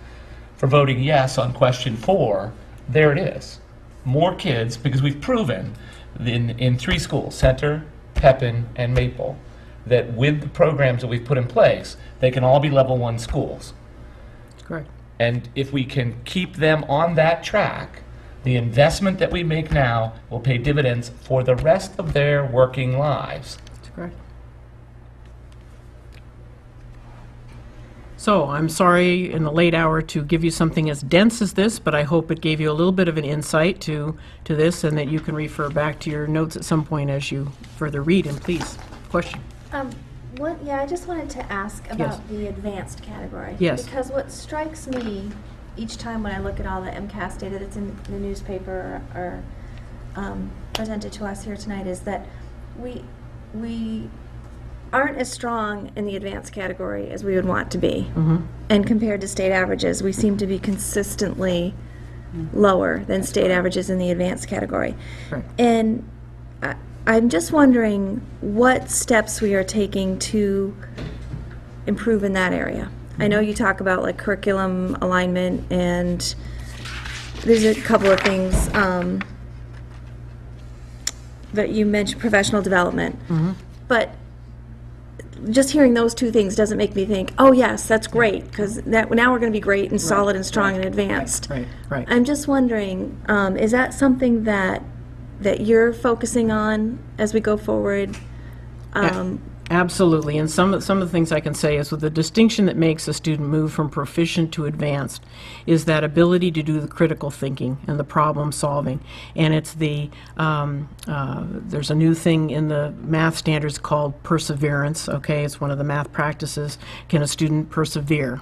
Speaker 1: for voting yes on question 4, there it is. More kids, because we've proven in 3 schools, Center, Pepin, and Maple, that with the programs that we've put in place, they can all be level 1 schools.
Speaker 13: That's correct.
Speaker 1: And if we can keep them on that track, the investment that we make now will pay dividends for the rest of their working lives.
Speaker 13: That's correct. So I'm sorry in the late hour to give you something as dense as this, but I hope it gave you a little bit of an insight to this, and that you can refer back to your notes at some point as you further read. And please, question.
Speaker 11: I just wanted to ask about
Speaker 13: Yes.
Speaker 11: the advanced category.
Speaker 13: Yes.
Speaker 11: Because what strikes me each time when I look at all the MCAS data that's in the newspaper or presented to us here tonight is that we aren't as strong in the advanced category as we would want to be. And compared to state averages, we seem to be consistently lower than state averages in the advanced category.
Speaker 13: Right.
Speaker 11: And I'm just wondering what steps we are taking to improve in that area. I know you talk about like curriculum alignment, and there's a couple of things that you mentioned, professional development. But just hearing those two things doesn't make me think, oh, yes, that's great, because that, now we're going to be great and solid and strong and advanced.
Speaker 13: Right.
Speaker 11: I'm just wondering, is that something that you're focusing on as we go forward?
Speaker 13: Absolutely, and some of the things I can say is with the distinction that makes a student move from proficient to advanced is that ability to do the critical thinking and the problem solving. And it's the, there's a new thing in the math standards called perseverance, okay? It's one of the math practices. Can a student persevere?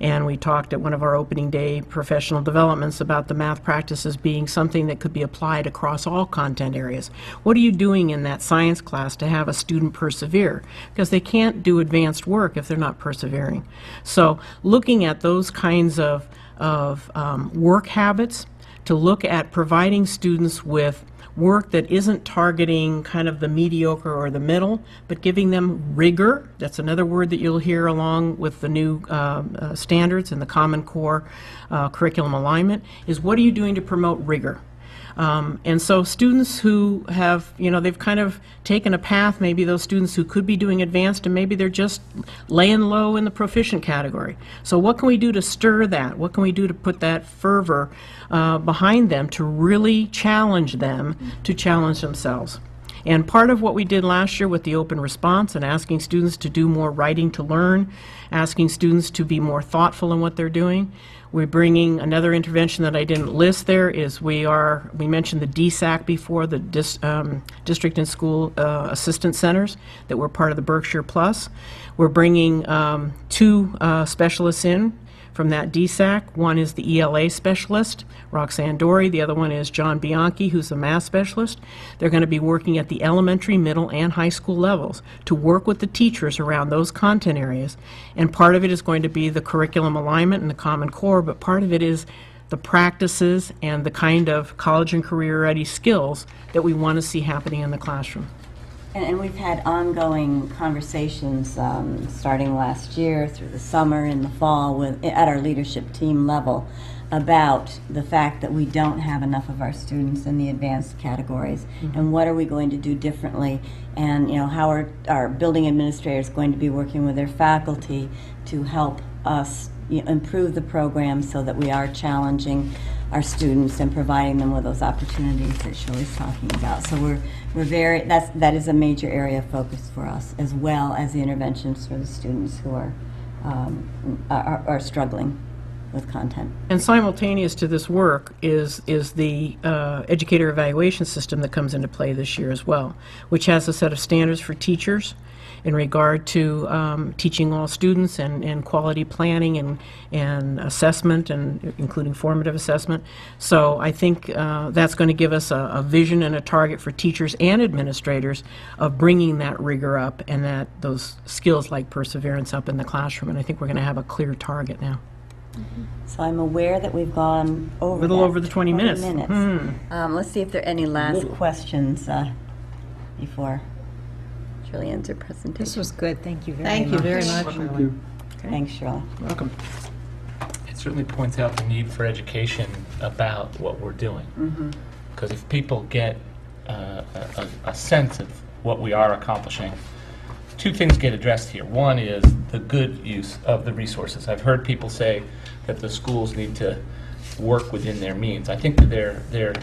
Speaker 13: And we talked at one of our opening day professional developments about the math practices being something that could be applied across all content areas. What are you doing in that science class to have a student persevere? Because they can't do advanced work if they're not persevering. So looking at those kinds of work habits, to look at providing students with work that isn't targeting kind of the mediocre or the middle, but giving them rigor. That's another word that you'll hear along with the new standards and the Common Core curriculum alignment, is what are you doing to promote rigor? And so students who have, they've kind of taken a path, maybe those students who could be doing advanced and maybe they're just laying low in the proficient category. So what can we do to stir that? What can we do to put that fervor behind them to really challenge them to challenge themselves? And part of what we did last year with the open response and asking students to do more writing to learn, asking students to be more thoughtful in what they're doing, we're bringing another intervention that I didn't list there is we mentioned the DSAC before, the District and School Assistance Centers that were part of the Berkshire Plus. We're bringing two specialists in from that DSAC. One is the ELA specialist, Roxanne Dory. The other one is John Bianchi, who's a math specialist. They're going to be working at the elementary, middle, and high school levels to work with the teachers around those content areas. And part of it is going to be the curriculum alignment and the Common Core, but part of it is the practices and the kind of college and career-ready skills that we want to see happening in the classroom.
Speaker 2: And we've had ongoing conversations starting last year through the summer and the fall at our leadership team level about the fact that we don't have enough of our students in the advanced categories, and what are we going to do differently, and how are our building administrators going to be working with their faculty to help us improve the program so that we are challenging our students and providing them with those opportunities that Shirley's talking about. So we're very, that is a major area of focus for us, as well as the interventions for the students who are struggling with content.
Speaker 13: And simultaneous to this work is the educator evaluation system that comes into play this year as well, which has a set of standards for teachers in regard to teaching all students and quality planning and assessment, and including formative assessment. So I think that's going to give us a vision and a target for teachers and administrators of bringing that rigor up and those skills like perseverance up in the classroom. And I think we're going to have a clear target now.
Speaker 2: So I'm aware that we've gone over
Speaker 13: a little over the 20 minutes.
Speaker 2: Let's see if there are any last questions before Shirley ends her presentation.
Speaker 9: This was good. Thank you very much.
Speaker 7: Thank you very much.
Speaker 4: Thank you.
Speaker 2: Thanks, Shirley.
Speaker 13: Welcome.
Speaker 1: It certainly points out the need for education about what we're doing. Because if people get a sense of what we are accomplishing, two things get addressed here. One is the good use of the resources. I've heard people say that the schools need to work within their means. I think that they're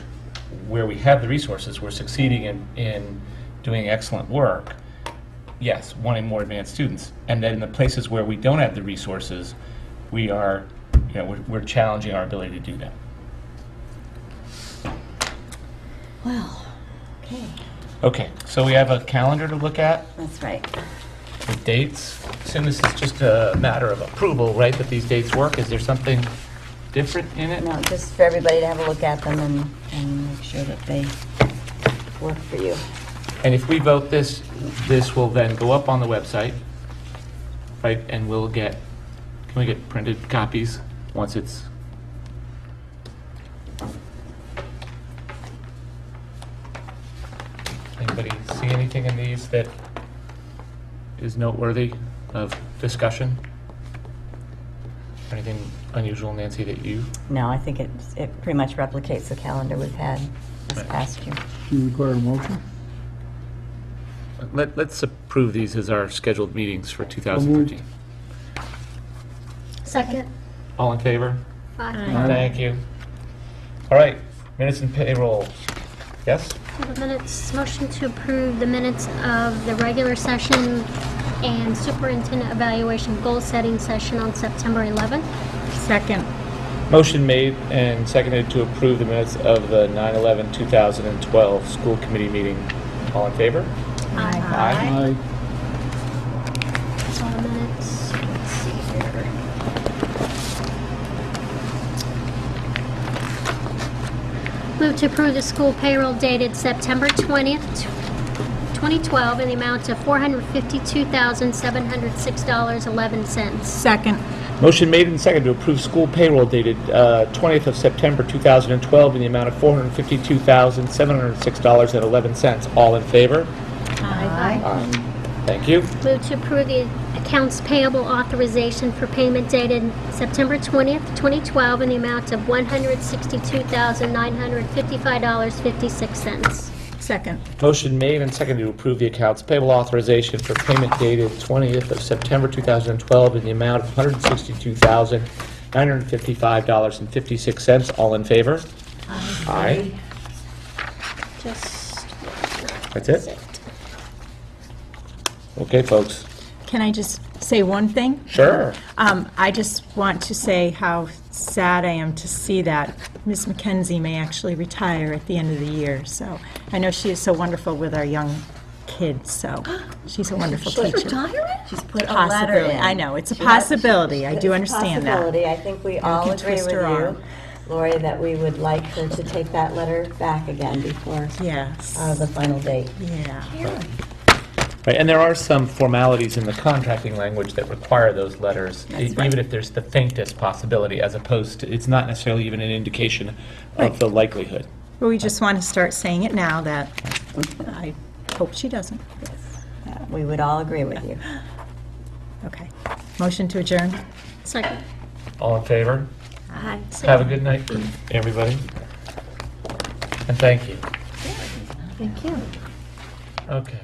Speaker 1: where we have the resources, we're succeeding in doing excellent work. Yes, wanting more advanced students. And then in the places where we don't have the resources, we are, we're challenging our ability to do that.
Speaker 2: Well, okay.
Speaker 1: Okay, so we have a calendar to look at.
Speaker 2: That's right.
Speaker 1: The dates. Assume this is just a matter of approval, right, that these dates work? Is there something different in it?
Speaker 2: No, just for everybody to have a look at them and make sure that they work for you.
Speaker 1: And if we vote this will then go up on the website, right, and we'll get, can we get printed copies once it's... Anybody see anything in these that is noteworthy of discussion? Anything unusual, Nancy, that you...
Speaker 2: No, I think it pretty much replicates the calendar we've had this past year.
Speaker 4: Do you require a motion?
Speaker 1: let's approve these as our scheduled meetings for 2013.
Speaker 3: Second.
Speaker 1: All in favor?
Speaker 3: Aye.
Speaker 1: Thank you. All right, minutes and payroll. Yes?
Speaker 3: The minutes, motion to approve the minutes of the regular session and superintendent evaluation goal-setting session on September 11th.
Speaker 9: Second.
Speaker 1: Motion made and seconded to approve the minutes of the 9/11/2012 school committee meeting. All in favor?
Speaker 3: Aye.
Speaker 4: Aye.
Speaker 3: All the minutes, let's see here. Move to approve the school payroll dated September 20th, 2012 in the amount of $452,706.11.
Speaker 9: Second.
Speaker 1: Motion made and seconded to approve school payroll dated 20th of September 2012 in the amount of $452,706.11. All in favor?
Speaker 3: Aye.
Speaker 1: Aye. Thank you.
Speaker 3: Move to approve the accounts payable authorization for payment dated September 20th, 2012 in the amount of $162,955.56.
Speaker 9: Second.
Speaker 1: Motion made and seconded to approve the accounts payable authorization for payment dated 20th of September 2012 in the amount of $162,955.56. All in favor? Aye.
Speaker 3: Just
Speaker 1: That's it? Okay, folks.
Speaker 9: Can I just say one thing?
Speaker 1: Sure.
Speaker 9: I just want to say how sad I am to see that Ms. McKenzie may actually retire at the end of the year. So I know she is so wonderful with our young kids, so she's a wonderful teacher.
Speaker 2: She's put a letter
Speaker 9: Possibility.
Speaker 2: in.
Speaker 9: I know, it's a
Speaker 2: She has-
Speaker 9: possibility. I do
Speaker 2: It's a
Speaker 9: understand that.
Speaker 2: possibility. I think we all
Speaker 9: can
Speaker 2: agree with
Speaker 9: twist her
Speaker 2: you,
Speaker 9: arm.
Speaker 2: Lori, that we would like her to take that letter back again before
Speaker 9: Yes.
Speaker 2: the final date.
Speaker 9: Yeah.
Speaker 1: Right, and there are some formalities in the contracting language that require those letters, even if there's the faintest possibility, as opposed to, it's not necessarily even an indication of the likelihood.
Speaker 9: But we just want to start saying it now that I hope she doesn't.
Speaker 2: We would all agree with you.
Speaker 9: Okay. Motion to adjourn?
Speaker 3: second.
Speaker 1: All in favor?
Speaker 3: Aye.
Speaker 1: Have a good night, everybody. And thank you.
Speaker 2: Thank you.
Speaker 1: Okay.